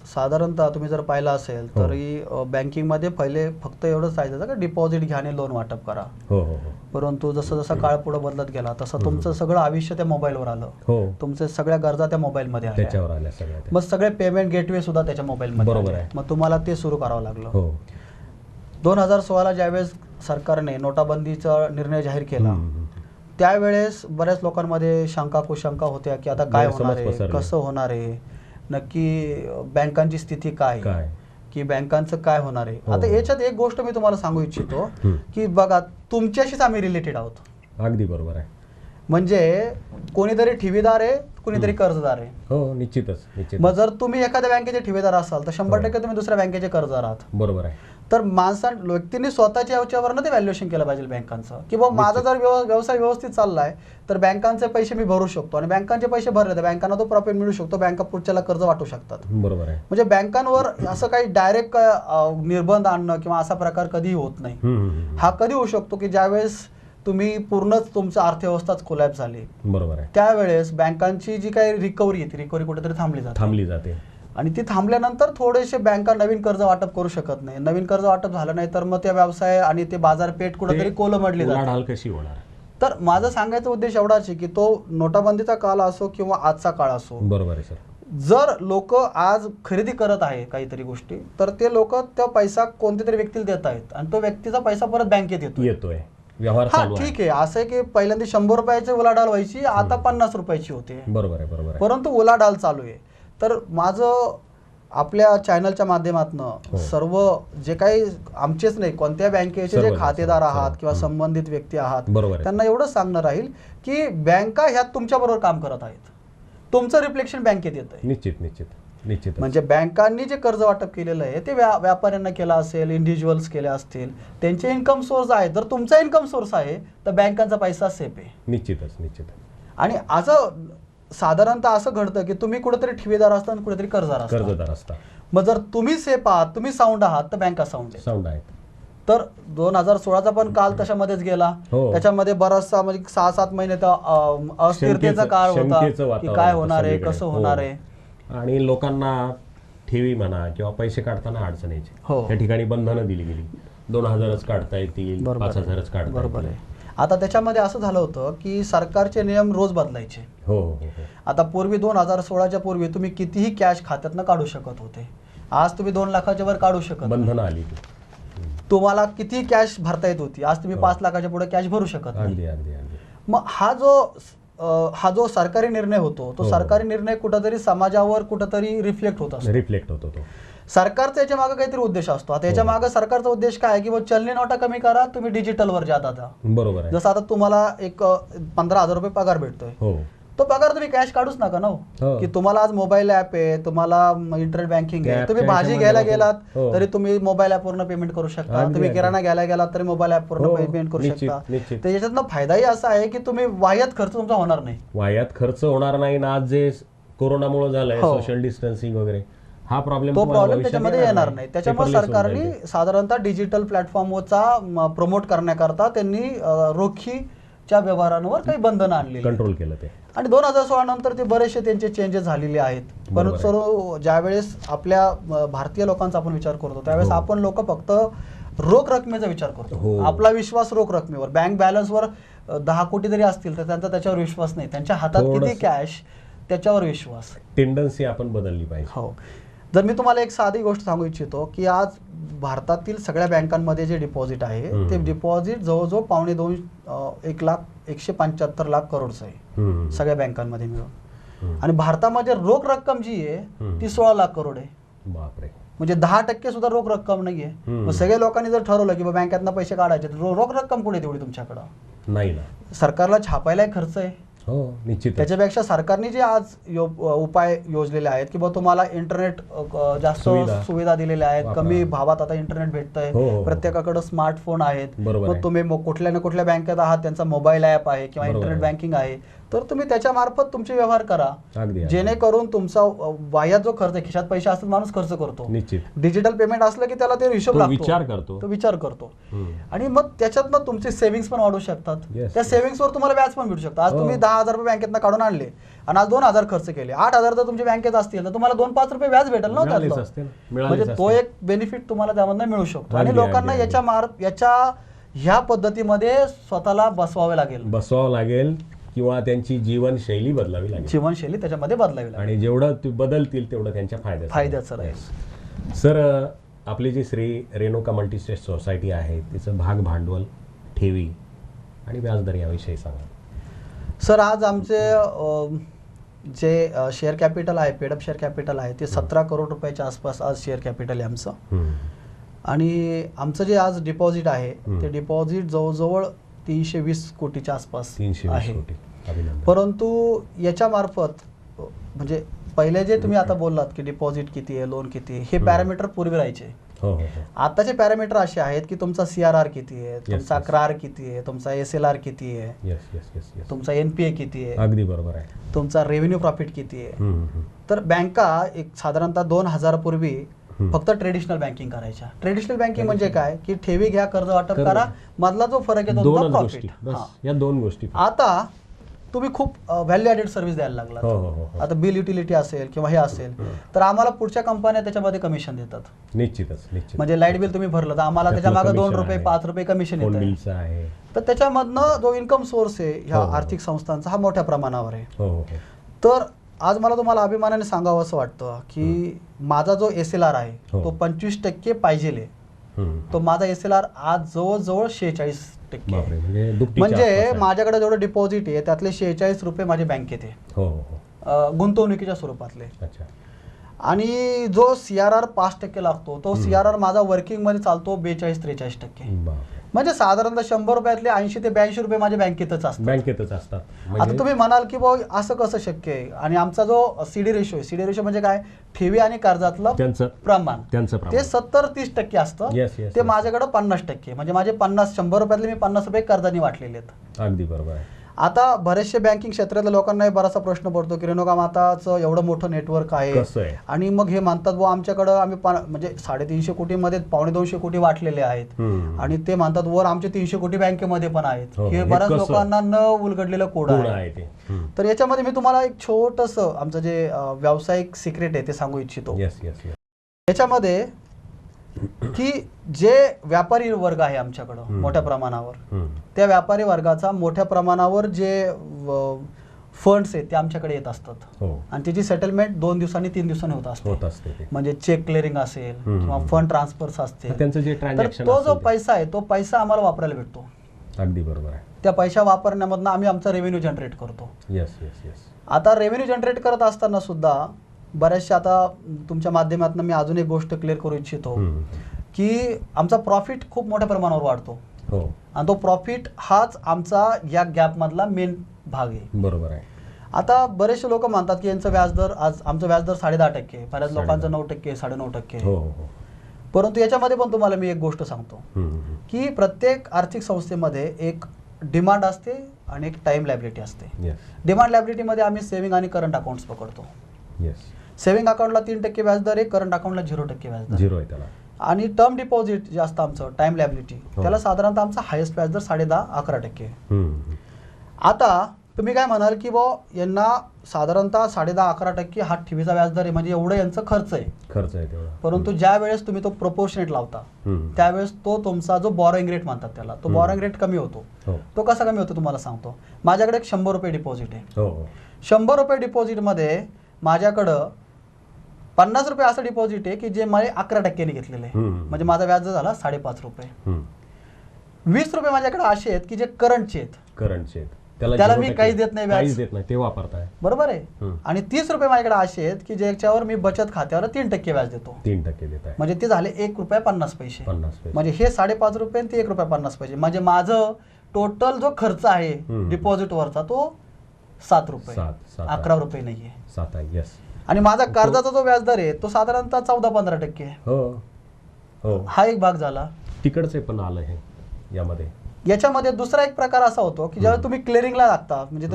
साधारणतः तुम्ही जर पाहिलं असेल हो. तरी बँकिंगमध्ये पहिले फक्त एवढंच सांगितलं का डिपॉझिट घ्या आणि लोन वाटप करा. हो हो हो परंतु जसं जसं काळ पुढे बदलत गेला तसं तुमचं सगळं आयुष्य त्या मोबाईलवर आलं. हो, तुमच्या सगळ्या गरजा त्या मोबाईलमध्ये आल्या. त्याच्यावर आल्या सगळ्या त्या. मग सगळे पेमेंट गेटवे सुद्धा त्याच्या मोबाईलमध्ये बरोबर आले. आहे. मग तुम्हाला ते सुरू करावं लागलं. हो. 2016 ज्यावेळेस सरकारने नोटाबंदीचा निर्णय जाहीर केला, हम्म. त्यावेळेस बऱ्याच लोकांमध्ये शंका कुशंका होत्या की आता काय गैरसमज होणार आहे, पसरले. कसं होणार आहे, नक्की बँकांची स्थिती काय, काय? की बँकांचं काय होणार आहे. हो. आता याच्यात एक गोष्ट मी तुम्हाला सांगू इच्छितो हम्म. की बघा तुमच्याशीच आम्ही रिलेटेड आहोत. अगदी बरोबर आहे. म्हणजे कोणीतरी ठेवीदार आहे, कोणीतरी कर्जदार आहे. हो, निश्चितच निश्चित. मग जर तुम्ही एखाद्या बँकेचे ठेवीदार असाल तर 100% हो. तुम्ही दुसऱ्या बँकेचे कर्जदार आहात. बरोबर आहे. तर व्यक्तींनी स्वतःच्या याच्यावरनं ते व्हॅल्युएशन केलं पाहिजे बँकांचं, की बाबा माझा जर व्यवसाय व्यवस्थित चाललाय तर बँकांचे पैसे मी भरू शकतो आणि बँकांचे पैसे भरले तर बँकांना तो प्रॉफिट मिळू शकतो, बँका पुढच्याला कर्ज वाटू शकतात. बरोबर आहे. म्हणजे बँकांवर असं काही डायरेक्ट निर्बंध आणणं किंवा असा प्रकार कधीही होत नाही. हा कधी होऊ शकतो की ज्यावेळेस तुम्ही पूर्णच तुमचं अर्थव्यवस्थाच कोलॅप्स झाली, बरोबर आहे. त्यावेळेस बँकांची जी काही रिकव्हरी आहे ती रिकव्हरी कुठेतरी थांबली जाते. आणि ती थांबल्यानंतर थोडेसे बँका नवीन कर्ज वाटप करू शकत नाही. नवीन कर्ज वाटप झालं नाही तर मग त्या व्यवसाय आणि ते बाजारपेठ कुठेतरी कोलमडली जाते. उलाढाल कशी होणार? तर माझा सांगायचा उद्देश एवढाच आहे की तो नोटाबंदीचा काळ असो किंवा आजचा काळ असो, बरोबर आहे सर. जर लोक आज खरेदी करत आहे काहीतरी गोष्टी तर ते लोक तो पैसा कोणत्या तरी व्यक्तीला देत आहेत आणि तो व्यक्तीचा पैसा परत बँकेत येतोय, व्यवहार हा चालू आहे. ठीक आहे. असं आहे की पहिल्यांदा 100 रुपयाची उलाढाल व्हायची, आता 50 रुपयाची होते. बरोबर आहे, बरोबर आहे. परंतु उलाढाल चालू आहे. तर माझं आपल्या चॅनलच्या माध्यमातून सर्व जे काही आमचेच नाही कोणत्या बँकेचे जे खातेदार आहात किंवा संबंधित व्यक्ती आहात बरोबर आहे. त्यांना एवढंच सांगणं राहील की बँका ह्यात तुमच्या बरोबर काम करत आहेत. तुमचं रिफ्लेक्शन बँकेत येत आहे. निश्चित निश्चित निश्चित. म्हणजे बँकांनी जे कर्ज वाटप केलेलं आहे ते व्यापाऱ्यांना केलं असेल, इंडिव्हिज्युअल्स केले असतील, त्यांचे इन्कम सोर्स आहे. जर तुमचा इन्कम सोर्स आहे तर बँकांचा पैसा सेफ आहे. निश्चितच निश्चित. आणि असं साधारणतः असं घडतं की तुम्ही कुठेतरी ठेवीदार असता आणि कुठेतरी कर्जदार कर्जदार असता. मग जर तुम्ही सेफ आहात, तुम्ही साऊंड आहात तर बँका साऊंड आहे. साऊंड आहेत. तर 2016चा पण काल तशामध्येच गेला. हो. त्याच्यामध्ये बराचसा म्हणजे 6-7 महिने तर अस्थिरतेचा काळ होता शंकेचं की वातावरण काय होतं होणार आहे, सगळीकडे. कसं हो. होणार आहे. आणि लोकांना ठेवी म्हणा किंवा पैसे काढताना अडचण यायची. हो. त्या ठिकाणी बंधनं दिली गेली. 2,000च काढता येतील, बरोबर 5,000च काढता बरोबर येतील. आहे. आता त्याच्यामध्ये असं झालं होतं की सरकारचे नियम रोज बदलायचे. हो हो हो. आता पूर्वी 2016च्या पूर्वी तुम्ही कितीही कॅश खात्यातनं काढू शकत होते. आज तुम्ही 2 लाखाच्या वर काढू शकत नाही. बंधनं आली ती. तुम्हाला किती कॅश भरता येत होती, आज तुम्ही 5 लाखाच्या पुढे कॅश भरू शकत नाही. अगदी अगदी अगदी. मग हा जो सरकारी निर्णय होतो तो हो. सरकारी निर्णय कुठंतरी समाजावर कुठंतरी रिफ्लेक्ट होत असतो. रिफ्लेक्ट होतो तो. सरकारचा याच्या मागे काहीतरी उद्देश असतो. आता याच्या मागे सरकारचा उद्देश काय आहे की चलनी नोटा कमी करा, तुम्ही डिजिटलवर जात आता. बरोबर आहे. जसं आता तुम्हाला एक 15,000 रुपये पगार भेटतोय, हो तो पगार तुम्ही कॅश काढूच नका ना हो. हो. की तुम्हाला आज मोबाईल ॲप आहे, तुम्हाला इंटरनेट बँकिंग आहे, App तुम्ही च्या भाजी याच्यामध्ये घ्यायला होतं. गेलात हो. तरी तुम्ही मोबाईल ॲपवरनं पेमेंट करू शकता. अगदी, तुम्ही अगदी. किराणा घ्यायला गेलात तरी मोबाईल ॲपवरनं हो. पेमेंट करू निश्चित, शकता. निश्चित. तर याच्यातनं फायदाही असा आहे की तुम्ही वाह्यात खर्च तुमचा होणार नाही. वायात खर्च होणार नाही ना. आज जे कोरोनामुळे झालंय हो. सोशल डिस्टन्सिंग वगैरे हा प्रॉब्लेम तो प्रॉब्लेम त्याच्यामध्ये येणार नाही. त्याच्यामुळे Paperless होऊन सरकारने जाईल ते. साधारणतः डिजिटल प्लॅटफॉर्मचा प्रमोट करण्याकरता त्यांनी रोखीच्या व्यवहारांवर काही बंधनं आणली कंट्रोल केलं ते. आणि 2016 नंतर ते बरेचसे त्यांचे चेंजेस झालेले आहेत. बरोबर पण सर्व ज्यावेळेस आपल्या भारतीय लोकांचा आपण विचार करतो त्यावेळेस हो. आपण लोक फक्त रोख रकमेचा विचार करतो. हो. आपला विश्वास रोख रकमेवर, बँक बॅलन्सवर 10 कोटी जरी असतील तर त्यांचा त्याच्यावर विश्वास नाही. त्यांच्या हातात किती थोडंसं. कॅश त्याच्यावर विश्वास. टेंडन्सी आपण बदलली पाहिजे. हो. जर मी तुम्हाला एक साधी गोष्ट सांगू इच्छितो की आज भारतातील सगळ्या बँकांमध्ये जे डिपॉझिट आहे ते डिपॉझिट जवळजवळ 1,75 लाख करोडचं आहे हम्म. सगळ्या बँकांमध्ये मिळून. आणि भारतामध्ये रोख रक्कम जी आहे ती 16 लाख करोड आहे. बापरे. म्हणजे 10% सुद्धा रोख रक्कम नाहीये. मग सगळ्या लोकांनी जर ठरवलं की बँकेतनं पैसे काढायचे तर रोख रक्कम कुठे तेवढी तुमच्याकडं? नाही ना. सरकारला छापायला खर्च आहे. हो निश्चित. त्याच्यापेक्षा सरकारने जे आज उपाय योजलेले आहेत की तुम्हाला इंटरनेट जास्त सुविधा दिलेल्या आहेत, वापरा. कमी भावात आता इंटरनेट भेटतंय, हो, हो. प्रत्येकाकडे स्मार्टफोन आहेत. बरोबर मग आहे. तुम्ही कुठल्या ना कुठल्या बँकेत आहात, त्यांचा मोबाईल ॲप आहे किंवा बरोबर इंटरनेट आहे. बँकिंग आहे, तर तुम्ही त्याच्या मार्फत तुमचे व्यवहार करा. अगदी अगदी. जेणेकरून तुमचा वाह्यात जो खर्च आहे, खिशात पैसे असतात माणूस खर्च करतो. निश्चित. डिजिटल पेमेंट असलं की त्याला ते हिशोब तो लागतो, विचार करतो. तो विचार करतो. हम्म. आणि मग त्याच्यातनं तुमचे सेव्हिंग्स पण वाढू शकतात. Yes, त्या yes. सेव्हिंग्सवर तुम्हाला व्याज पण भेटू शकतं. आज हो. तुम्ही 10,000 रुपये बँकेतनं काढून आणले आणि आज 2,000 खर्च केले, 8,000 जर तुमच्या बँकेत असतील तर तुम्हाला 2-5 रुपये व्याज भेटेल ना मिळालेच त्यातलं. असते ना. मिळालेच म्हणजे तो असते. एक बेनिफिट तुम्हाला त्यामधनं मिळू शकतो. आणि अगदी, लोकांना अगदी, याच्या ह्या पद्धतीमध्ये स्वतःला बसवावे लागेल. बसवावं लागेल किंवा त्यांची जीवनशैली बदलावी लागेल. जीवनशैली त्याच्यामध्ये बदलावी लागेल. आणि जेवढं ते बदलतील तेवढं त्यांच्या फायद्याचं राहील. सर, आपली जी श्री रेणुका मल्टीस्टेट सोसायटी आहे तिचं भाग भांडवल, ठेवी आणि व्याजदर याविषयी सांगा. सर, आज आमचे जे शेअर कॅपिटल आहे, पेडअप शेअर कॅपिटल आहे, ते 17 करोड रुपयाच्या आसपास आज शेअर कॅपिटल आहे आमचं. आणि आमचं जे आज डिपॉझिट आहे ते डिपॉझिट जवळजवळ 320 कोटीच्या आसपास 320 आहे. कोटी. अभिनंदन. परंतु याच्या मार्फत म्हणजे पहिले जे तुम्ही आता बोललात की डिपॉझिट किती आहे, लोन किती आहे, हे पॅरामीटर पूर्वी राहायचे. हो हो हो. आताचे पॅरामीटर असे आहेत की तुमचा CRR किती आहे, तुमचा yes. क्रार किती आहे, तुमचा SLR किती आहे, येस येस येस येस. तुमचा NPA किती आहे, अगदी बरोबर आहे. तुमचा रेव्हेन्यू प्रॉफिट किती आहे. हम्म, हम्म. तर बँका एक साधारणतः 2000 पूर्वी फक्त ट्रेडिशनल बँकिंग करायच्या. ट्रेडिशनल बँकिंग म्हणजे काय की ठेवी घ्या, कर्ज वाटप करा, मधला जो फरक आहे तो दोनच गोष्टी प्रॉफिट. बस. या दोन गोष्टी. आता तुम्ही खूप व्हॅल्यू ॲडेड सर्व्हिस द्यायला लागला. हो हो हो. आता बिल युटिलिटी असेल किंवा हे असेल तर आम्हाला पुढच्या कंपन्या त्याच्यामध्ये कमिशन देतात. निश्चितच निश्चित. म्हणजे लाईट बिल तुम्ही भरलं तर आम्हाला त्याच्या त्यातलं मागे 2 commission रुपये आहे. 5 रुपये कमिशन फोन येतं. बिलचं आहे. तर त्याच्यामधनं जो इन्कम सोर्स आहे ह्या हो, हो. आर्थिक संस्थांचा हा मोठ्या प्रमाणावर आहे. हो हो हो. तर आज मला तुम्हाला अभिमानाने सांगावं असं वाटतं की माझा जो SLR आहे हो. तो 25% पाहिजे. हम्म. तो माझा SLR आज जवळजवळ 46% आहे. बापरे, म्हणजे दुपटीच्या म्हणजे आसपास आहे. माझ्याकडे जेवढं डिपॉझिट आहे त्यातले 46 रुपये माझ्या बँकेत आहे, हो हो हो. गुंतवणुकीच्या स्वरूपातले. अच्छा. आणि जो CRR 5% लागतो तो CRR माझा वर्किंग मध्ये चालतो 42-43%. बापरे. म्हणजे साधारणतः 100 रुपयातले 80 ते 82 रुपये माझ्या बँकेतच असतात. बँकेतच असतात. आता तुम्ही म्हणाल की भाऊ असं कसं शक्य आहे. आणि आमचा जो CD रेशो आहे, CD रेशो म्हणजे काय, ठेवी आणि कर्जातलं त्यांचं प्रमाण, त्यांचं ते प्रमाण 70-30% असतं. Yes, yes, ते yes. माझ्याकडे 50%. म्हणजे माझे 100 रुपयातले मी 50 रुपये कर्जाने वाटलेले आहेत. अगदी बरोबर आहे. आता बरेचसे बँकिंग क्षेत्रातल्या लोकांनाही बराचसा प्रश्न पडतो की रेणुका माताचं एवढं मोठं नेटवर्क आहे कसं आहे? आणि मग हे म्हणतात बुवा आमच्याकडं आम्ही म्हणजे 350 कोटीमध्ये 250 कोटी वाटलेले आहेत आणि ते म्हणतात वर आमचे 300 कोटी बँकेमध्ये पण आहेत. हो, हे हे बऱ्याच कसं? लोकांना न उलगडलेलं कोड कोण आहे. आहे ते? तर याच्यामध्ये मी तुम्हाला एक छोटंसं आमचं जे व्यावसायिक सिक्रेट आहे ते सांगू इच्छितो. Yes yes yes. याच्यामध्ये की जे व्यापारी वर्ग आहे आमच्याकडं मोठ्या प्रमाणावर, त्या व्यापारी वर्गाचा मोठ्या प्रमाणावर जे फंड्स आहेत ते आमच्याकडे येत असतात हो. आणि त्याची सेटलमेंट 2 दिवसांनी 3 दिवसांनी होत होत असते. असते ते. म्हणजे चेक क्लिअरिंग असेल किंवा फंड ट्रान्सफर्स असते. त्यांचं जे तर ट्रान्झॅक्शन तो जो पैसा आहे तो पैसा आम्हाला वापरायला भेटतो. अगदी बरोबर आहे. त्या पैसा वापरण्यामधनं आम्ही आमचा रेव्हेन्यू जनरेट करतो. Yes yes yes. आता रेव्हेन्यू जनरेट करत असताना सुद्धा बऱ्याचशा आता तुमच्या माध्यमातून मी अजून एक गोष्ट क्लिअर करू इच्छितो की आमचा प्रॉफिट खूप मोठ्या प्रमाणावर वाढतो हो. आणि तो प्रॉफिट हाच आमचा या गॅपमधला मेन भाग आहे. बरोबर आहे. आता बरेचसे लोक म्हणतात की यांचं व्याजदर, आज आमचं व्याजदर 10.5%, बऱ्याच लोकांचं 9%, 9.5%. हो हो. परंतु याच्यामध्ये पण तुम्हाला मी एक गोष्ट सांगतो की प्रत्येक आर्थिक संस्थेमध्ये एक डिमांड असते आणि एक टाइम लायबिलिटी असते. येस डिमांड लायबिलिटीमध्ये आम्ही सेव्हिंग आणि करंट अकाउंट्स पकडतो. येस. सेव्हिंग अकाउंटला 3% व्याजदर आहे, करंट अकाउंटला 0% व्याजदर. 0 आहे त्याला. आणि टर्म डिपॉझिट जे असतं आमचं टाइम लायबिलिटी, त्याला साधारणतः आमचा हायेस्ट व्याजदर 10.5-11% आहे. आता तुम्ही काय म्हणाल की यांना साधारणतः 10.5-11% हा ठेवीचा व्याजदर आहे, म्हणजे एवढं यांचं खर्च आहे. खर्च आहे तेवढा. परंतु ज्या वेळेस तुम्ही तो प्रोपोर्शनेट लावता त्यावेळेस तो तुमचा जो बॉरोइंग रेट म्हणतात त्याला, तो बॉरोइंग रेट कमी होतो. तो कसा कमी होतो तुम्हाला सांगतो. माझ्याकडे एक 100 रुपये डिपॉझिट आहे. हो. 100 रुपये डिपॉझिटमध्ये माझ्याकडं 50 रुपये असं डिपॉझिट आहे की जे मला 11% घेतलेलं आहे, म्हणजे माझा व्याज झाला 5.5 रुपये. 20 रुपये माझ्याकडे असे आहेत की जे करंटचे आहेत. करंटचे आहेत. त्याला मी काहीच देत नाही व्याज. काहीच देत नाही, ते वापरताय. बरोबर आहे. आणि 30 रुपये माझ्याकडे असे आहेत की ज्याच्यावर मी बचत खात्यावर 3% व्याज देतो. 3% देत आहे. म्हणजे ते झाले 1 रुपया 50 पैसे. 50 पैसे. म्हणजे हे 5.5 रुपये आणि ते 1 रुपया 50 पैसे. म्हणजे माझं टोटल जो खर्च आहे डिपॉझिटवरचा तो 7 रुपये, 11 रुपये नाहीये. 7 आहे. येस. आणि माझा कर्जाचा जो व्याजदर आहे तो साधारणतः 14-15% आहे. हो हो. हा एक भाग झाला. तिकडचे पण आलं हे यामध्ये. याच्यामध्ये दुसरा एक प्रकार असा होतो की ज्यावेळेस तुम्ही क्लिअरिंगला लागता, म्हणजे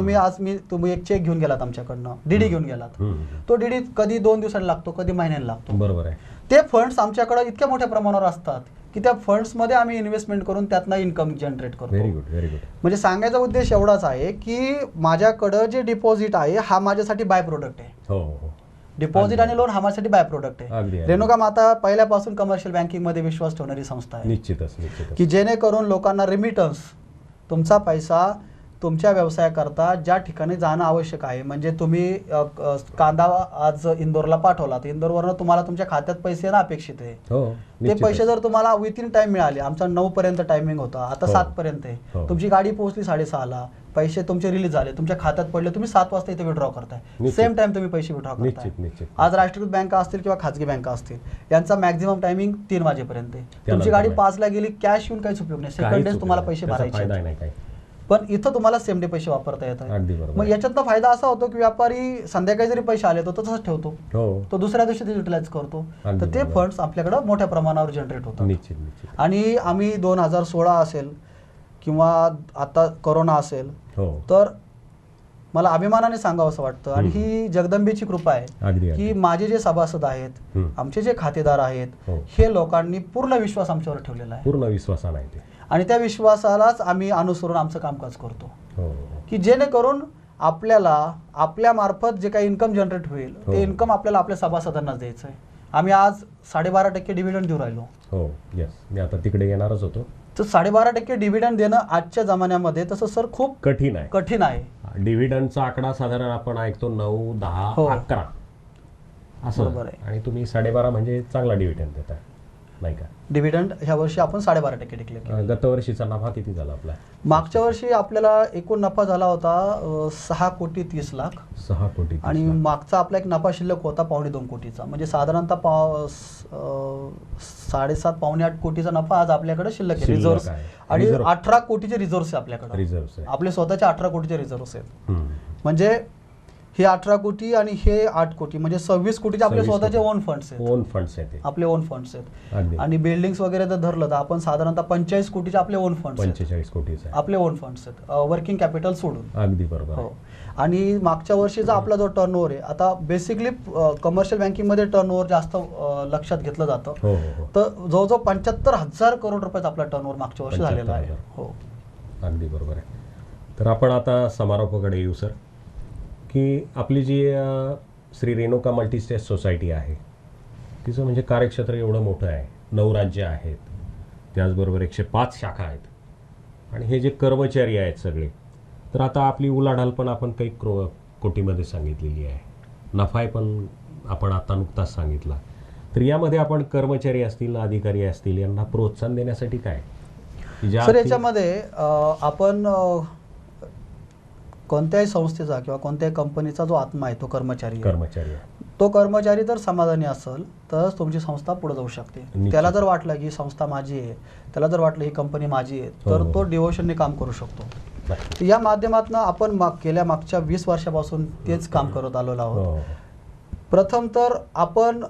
तुम्ही एक चेक घेऊन गेलात आमच्याकडनं, डीडी घेऊन गेलात, तो डीडी कधी 2 दिवसांनी लागतो, कधी महिन्याला लागतो. बरोबर आहे. ते फंड्स आमच्याकडे इतक्या मोठ्या प्रमाणावर असतात की त्या फंड्समध्ये आम्ही इन्व्हेस्टमेंट करून त्यातनं इन्कम जनरेट करतो. Very good very good. म्हणजे सांगायचा उद्देश एवढाच आहे की माझ्याकडं जे डिपॉझिट आहे हा माझ्यासाठी बाय प्रोडक्ट आहे. हो हो. डिपॉझिट आणि लोन हा माझ्यासाठी बाय प्रोडक्ट अगदी, आहे. अगदी. रेणुका माता पहिल्यापासून कमर्शियल बँकिंग मध्ये विश्वास ठेवणारी संस्था आहे. निश्चितच निश्चितच. की जेणेकरून लोकांना रिमिटन्स, तुमचा पैसा तुमच्या व्यवसायाकरता ज्या ठिकाणी जाणं आवश्यक आहे, म्हणजे तुम्ही कांदा आज इंदोरला पाठवला तर इंदोरवरनं तुम्हाला तुमच्या खात्यात पैसे येणं अपेक्षित आहे. हो. ते पैसे जर तुम्हाला विथिन टाइम मिळाले, आमचा 9 पर्यंत टायमिंग होता, आता 7 पर्यंत आहे, हो. तुमची गाडी पोहोचली 6:30ला, पैसे तुमचे रिलीज झाले, तुमच्या खात्यात पडले, तुम्ही 7 वाजता इथे विड्रॉ करताय, निश्चित. सेम टाइम तुम्ही पैसे विड्रॉ करताय. निश्चित निश्चित. आज राष्ट्रीयकृत बँका असतील किंवा खाजगी बँका असतील, यांचा मॅक्झिमम टायमिंग 3 वाजेपर्यंत आहे. तुमची त्यानंतर गाडी नाही. 5ला गेली, कॅश येऊन काहीच उपयोग नाही, सेकंड डेज तुम्हाला पैसे भरायचे फायदा आहेत. नाही काही. पण इथं तुम्हाला सेम डे पैसे वापरता येतात. अगदी बरोबर. मग याच्यातनं फायदा असा होतो की व्यापारी संध्याकाळी जरी पैसे आले तर तो तसंच ठेवतो, हो. तो दुसऱ्या दिवशी ते युटिलाइज करतो. अगदी तर ते बरोबर. फंड्स आपल्याकडे मोठ्या प्रमाणावर जनरेट होतात. निश्चित निश्चित. आणि आम्ही 2016 असेल किंवा आता कोरोना असेल, हो. तर मला अभिमानाने सांगावं असं वाटतं आणि ही जगदंबेची कृपा आहे अगदी की अगदी. माझे जे सभासद आहेत, आमचे जे खातेदार आहेत, हो. हे लोकांनी पूर्ण विश्वास आमच्यावर ठेवलेला आहे पूर्ण विश्वासानं आहे ते. आणि त्या विश्वासालाच आम्ही अनुसरून आमचं कामकाज करतो. हो. की जेणेकरून आपल्याला आपल्या मार्फत जे काही इन्कम जनरेट होईल हो. ते इन्कम आपल्याला आपल्या सभासदांना द्यायचं आहे. आम्ही आज 12.5% डिव्हिडंड देऊ राहिलो. हो. येस. मी आता तिकडे येणारच होतो. तर 12.5% डिव्हिडंड देणं आजच्या जमान्यामध्ये तसं सर खूप कठीण आहे. कठीण आहे. डिव्हिडंडचा आकडा साधारण आपण ऐकतो 9, 10, हो. 11 असं. बरोबर आहे. आणि तुम्ही 12.5 म्हणजे चांगला डिव्हिडंड देताय नाही का? डिव्हिडंड ह्या वर्षी आपण 12.5% डिक्लेअर केला. गत वर्षीचा नफा किती झाला आपला? मागच्या वर्षी आपल्याला एकूण नफा झाला होता 6,30,00,000 6 कोटी. आणि मागचा आपला एक नफा शिल्लक होता 2.25 कोटीचा, म्हणजे साधारणतः 7.5-8 कोटीचा नफा आज आपल्याकडे शिल्लक आहे. शिल्लक रिझर्व्ह आहे. आणि रिझर्व्ह. 18 कोटीचे रिझर्व्ह आहे आपल्याकडे. रिझर्व्ह आहे. आपले स्वतःचे 18 कोटीचे रिझर्व्ह आहेत. हम्म. म्हणजे हे 18 कोटी आणि हे 8 कोटी म्हणजे 26 कोटीचे आपले 26 स्वतःचे कोटी. ओन फंड्स आहेत. ओन फंड्स आहेत ते. आपले ओन फंड्स आहेत. अगदी आणि बिल्डिंग्स वगैरे जर धरलं तर आपण साधारणतः 45 कोटीचे आपले ओन फंड्स आहेत. 45 कोटीचा आहे. आपले ओन फंड्स आहेत वर्किंग कॅपिटल सोडून. अगदी बरोबर हो. आहे. आणि मागच्या वर्षीचा आपला जो टर्नओव्हर आहे, आता बेसिकली कमर्शियल बँकिंगमध्ये टर्नओव्हर जास्त लक्षात घेतलं जातं. हो हो हो. तर जवळजवळ 75,000 करोड रुपयाचा आपला टर्नओव्हर मागच्या वर्षी झालेला आहे. 75,000. हो. अगदी बरोबर आहे. तर आपण आता समारोपाकडे येऊ सर, की आपली जी श्री रेणुका मल्टीस्टेट सोसायटी आहे, तिचं म्हणजे कार्यक्षेत्र एवढं मोठं आहे. 9 राज्य आहेत, त्याचबरोबर 105 शाखा आहेत, आणि हे जे कर्मचारी आहेत सगळे, तर आता आपली उलाढाल पण आपण काही कोटीमध्ये सांगितलेली आहे. नफा पण आपण आता नुकताच सांगितला. तर यामध्ये आपण कर्मचारी असतील, अधिकारी असतील, यांना प्रोत्साहन देण्यासाठी काय? सर, याच्यामध्ये आपण कोणत्याही संस्थेचा किंवा कोणत्याही कंपनीचा जो आत्मा आहे तो कर्मचारी आहे. तो कर्मचारी जर समाधानी असेल तरच तुमची संस्था पुढे जाऊ शकते. त्याला जर वाटलं की ही संस्था माझी आहे, त्याला जर वाटलं ही कंपनी माझी आहे, तर तो डिवोशनने काम करू शकतो. या माध्यमातून आपण मागच्या 20 वर्षापासून तेच काम करत आलेलो आहोत. प्रथम तर आपण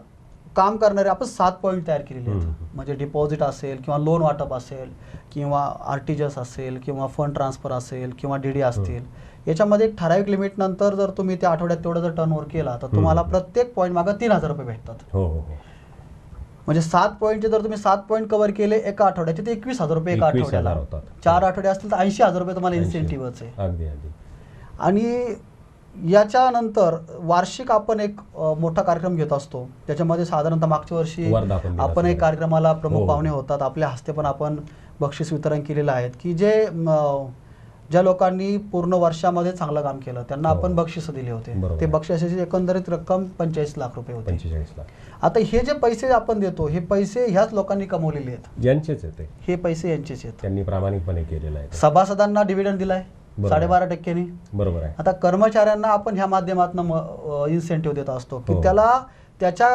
काम करणारे आपण 7 पॉईंट तयार केलेले आहेत. म्हणजे डिपॉझिट असेल किंवा लोन वाटप असेल किंवा आरटीजीएस असेल किंवा फंड ट्रान्सफर असेल किंवा डीडी असतील, याच्यामध्ये एक ठराविक लिमिट नंतर जर तुम्ही त्या आठवड्यात तेवढा जर टर्नओव्हर केला तर तुम्हाला प्रत्येक पॉईंट मागे 3,000 रुपये भेटतात. म्हणजे 7 पॉईंटचे जर तुम्ही 7 पॉईंट कव्हर केले एका आठवड्याचे ते 21,000 रुपये एका आठवड्याला होतात. 4 आठवडे असतील तर 80,000 रुपये तुम्हाला इन्सेंटिव्हच आहे. आणि याच्यानंतर वार्षिक आपण एक मोठा कार्यक्रम घेत असतो. त्याच्यामध्ये साधारणतः मागच्या वर्षी आपण एक कार्यक्रमाला प्रमुख पाहुणे होतात. आपल्या हस्ते पण आपण बक्षीस वितरण केलेलं आहे की ज्या लोकांनी पूर्ण वर्षामध्ये चांगलं काम केलं त्यांना आपण बक्षीस दिले होते. ते बक्षिसाची एकंदरीत रक्कम 45 लाख रुपये होती. 45 लाख. आता हे जे पैसे आपण देतो हे पैसे ह्याच लोकांनी कमवलेले आहेत. यांचेच आहेत हे पैसे यांचेच आहेत. त्यांनी प्रामाणिकपणे केलेलं आहे. सभासदांना डिव्हिडंड दिलाय 12.5%. बरोबर आहे. आता कर्मचाऱ्यांना आपण ह्या माध्यमातून इन्सेंटिव्ह देत असतो की त्याला त्याच्या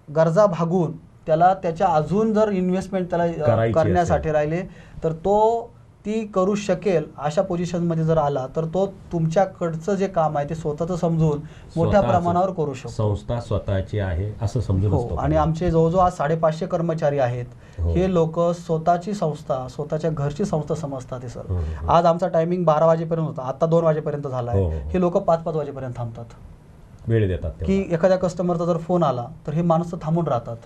गरजा भागून त्याला त्याच्या अजून जर इन्व्हेस्टमेंट त्याला करण्यासाठी राहिले तर तो ती करू शकेल अशा पोझिशनमध्ये जर आला तर तो तुमच्याकडचं जे काम आहे ते स्वतःचं समजून मोठ्या प्रमाणावर करू शकतो. संस्था स्वतःची आहे असं समजून असतो. आणि आमचे जवळजवळ आज 550 कर्मचारी आहेत. हे लोक स्वतःची संस्था, स्वतःच्या घरची संस्था समजतात. ते सर, आज आमचा टायमिंग 12 वाजेपर्यंत होता, आता 2 वाजेपर्यंत झाला आहे. हे लोक 5-5 वाजेपर्यंत थांबतात, वेळ देतात की एखाद्या कस्टमरचा जर फोन आला तर हे माणसं थांबून राहतात.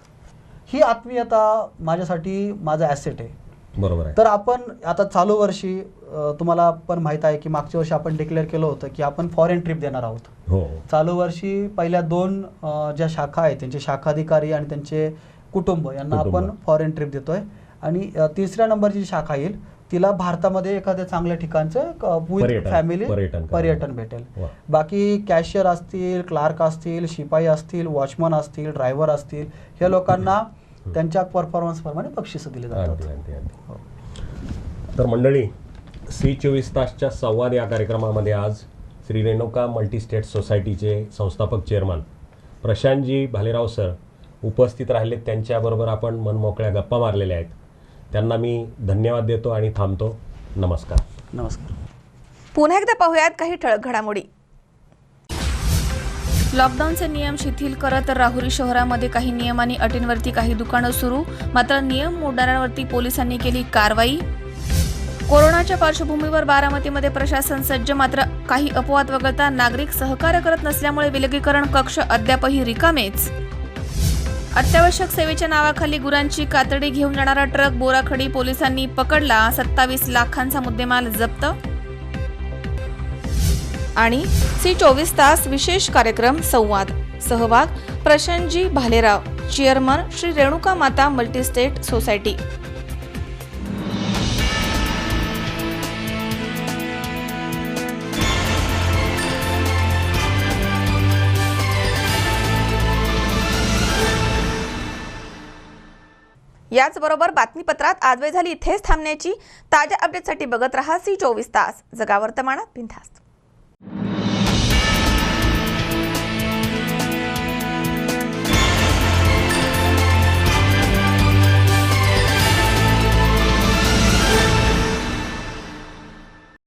ही आत्मीयता माझ्यासाठी माझा ॲसेट आहे. बरोबर आहे. तर आपण आता चालू वर्षी तुम्हाला पण माहित आहे की मागच्या वर्षी आपण डिक्लेअर केलं होतं की आपण फॉरेन ट्रिप देणार आहोत. चालू वर्षी पहिल्या 2 ज्या शाखा आहेत त्यांचे शाखाधिकारी आणि त्यांचे कुटुंब यांना आपण फॉरेन ट्रिप देतोय. आणि 3ऱ्या नंबरची शाखा येईल तिला भारतामध्ये एखाद्या चांगल्या ठिकाणचं विथ फॅमिली पर्यटन भेटेल. बाकी कॅशियर असतील, क्लार्क असतील, शिपाई असतील, वॉचमन असतील, ड्रायव्हर असतील, हे लोकांना त्यांच्या परफॉर्मन्स प्रमाणे बक्षीस दिले जातात. तर मंडळी, C24 तासच्या संवाद या कार्यक्रमामध्ये आज श्री रेणुका मल्टीस्टेट सोसायटीचे संस्थापक चेअरमन प्रशांतजी भालेराव सर उपस्थित राहिले. त्यांच्याबरोबर आपण मनमोकळ्या गप्पा मारलेल्या आहेत. त्यांना मी धन्यवाद देतो आणि थांबतो. नमस्कार. नमस्कार. पुन्हा एकदा पाहूयात काही ठळक घडामोडी. लॉकडाऊनचे नियम शिथिल करत राहुरी शहरामध्ये काही नियम आणि अटींवरती काही दुकानं सुरू. मात्र नियम मोडणाऱ्यांवरती पोलिसांनी केली कारवाई. कोरोनाच्या पार्श्वभूमीवर बारामतीमध्ये प्रशासन सज्ज, मात्र काही अपवाद वगळता नागरिक सहकार्य करत नसल्यामुळे विलगीकरण कक्ष अद्यापही रिकामेच. अत्यावश्यक सेवेच्या नावाखाली गुरांची कातडी घेऊन जाणारा ट्रक बोराखडी पोलिसांनी पकडला. 27 लाखांचा मुद्देमाल जप्त. आणि C24 तास विशेष कार्यक्रम संवाद. सहभाग प्रशांतजी भालेराव, चेअरमन श्री रेणुका माता मल्टीस्टेट सोसायटी. याचबरोबर बातमीपत्रात आज वेळ झाली इथेच थांबण्याची. ताज्या अपडेटसाठी बघत रहा C24 तास. जगा वर्तमानात बिनधास्त.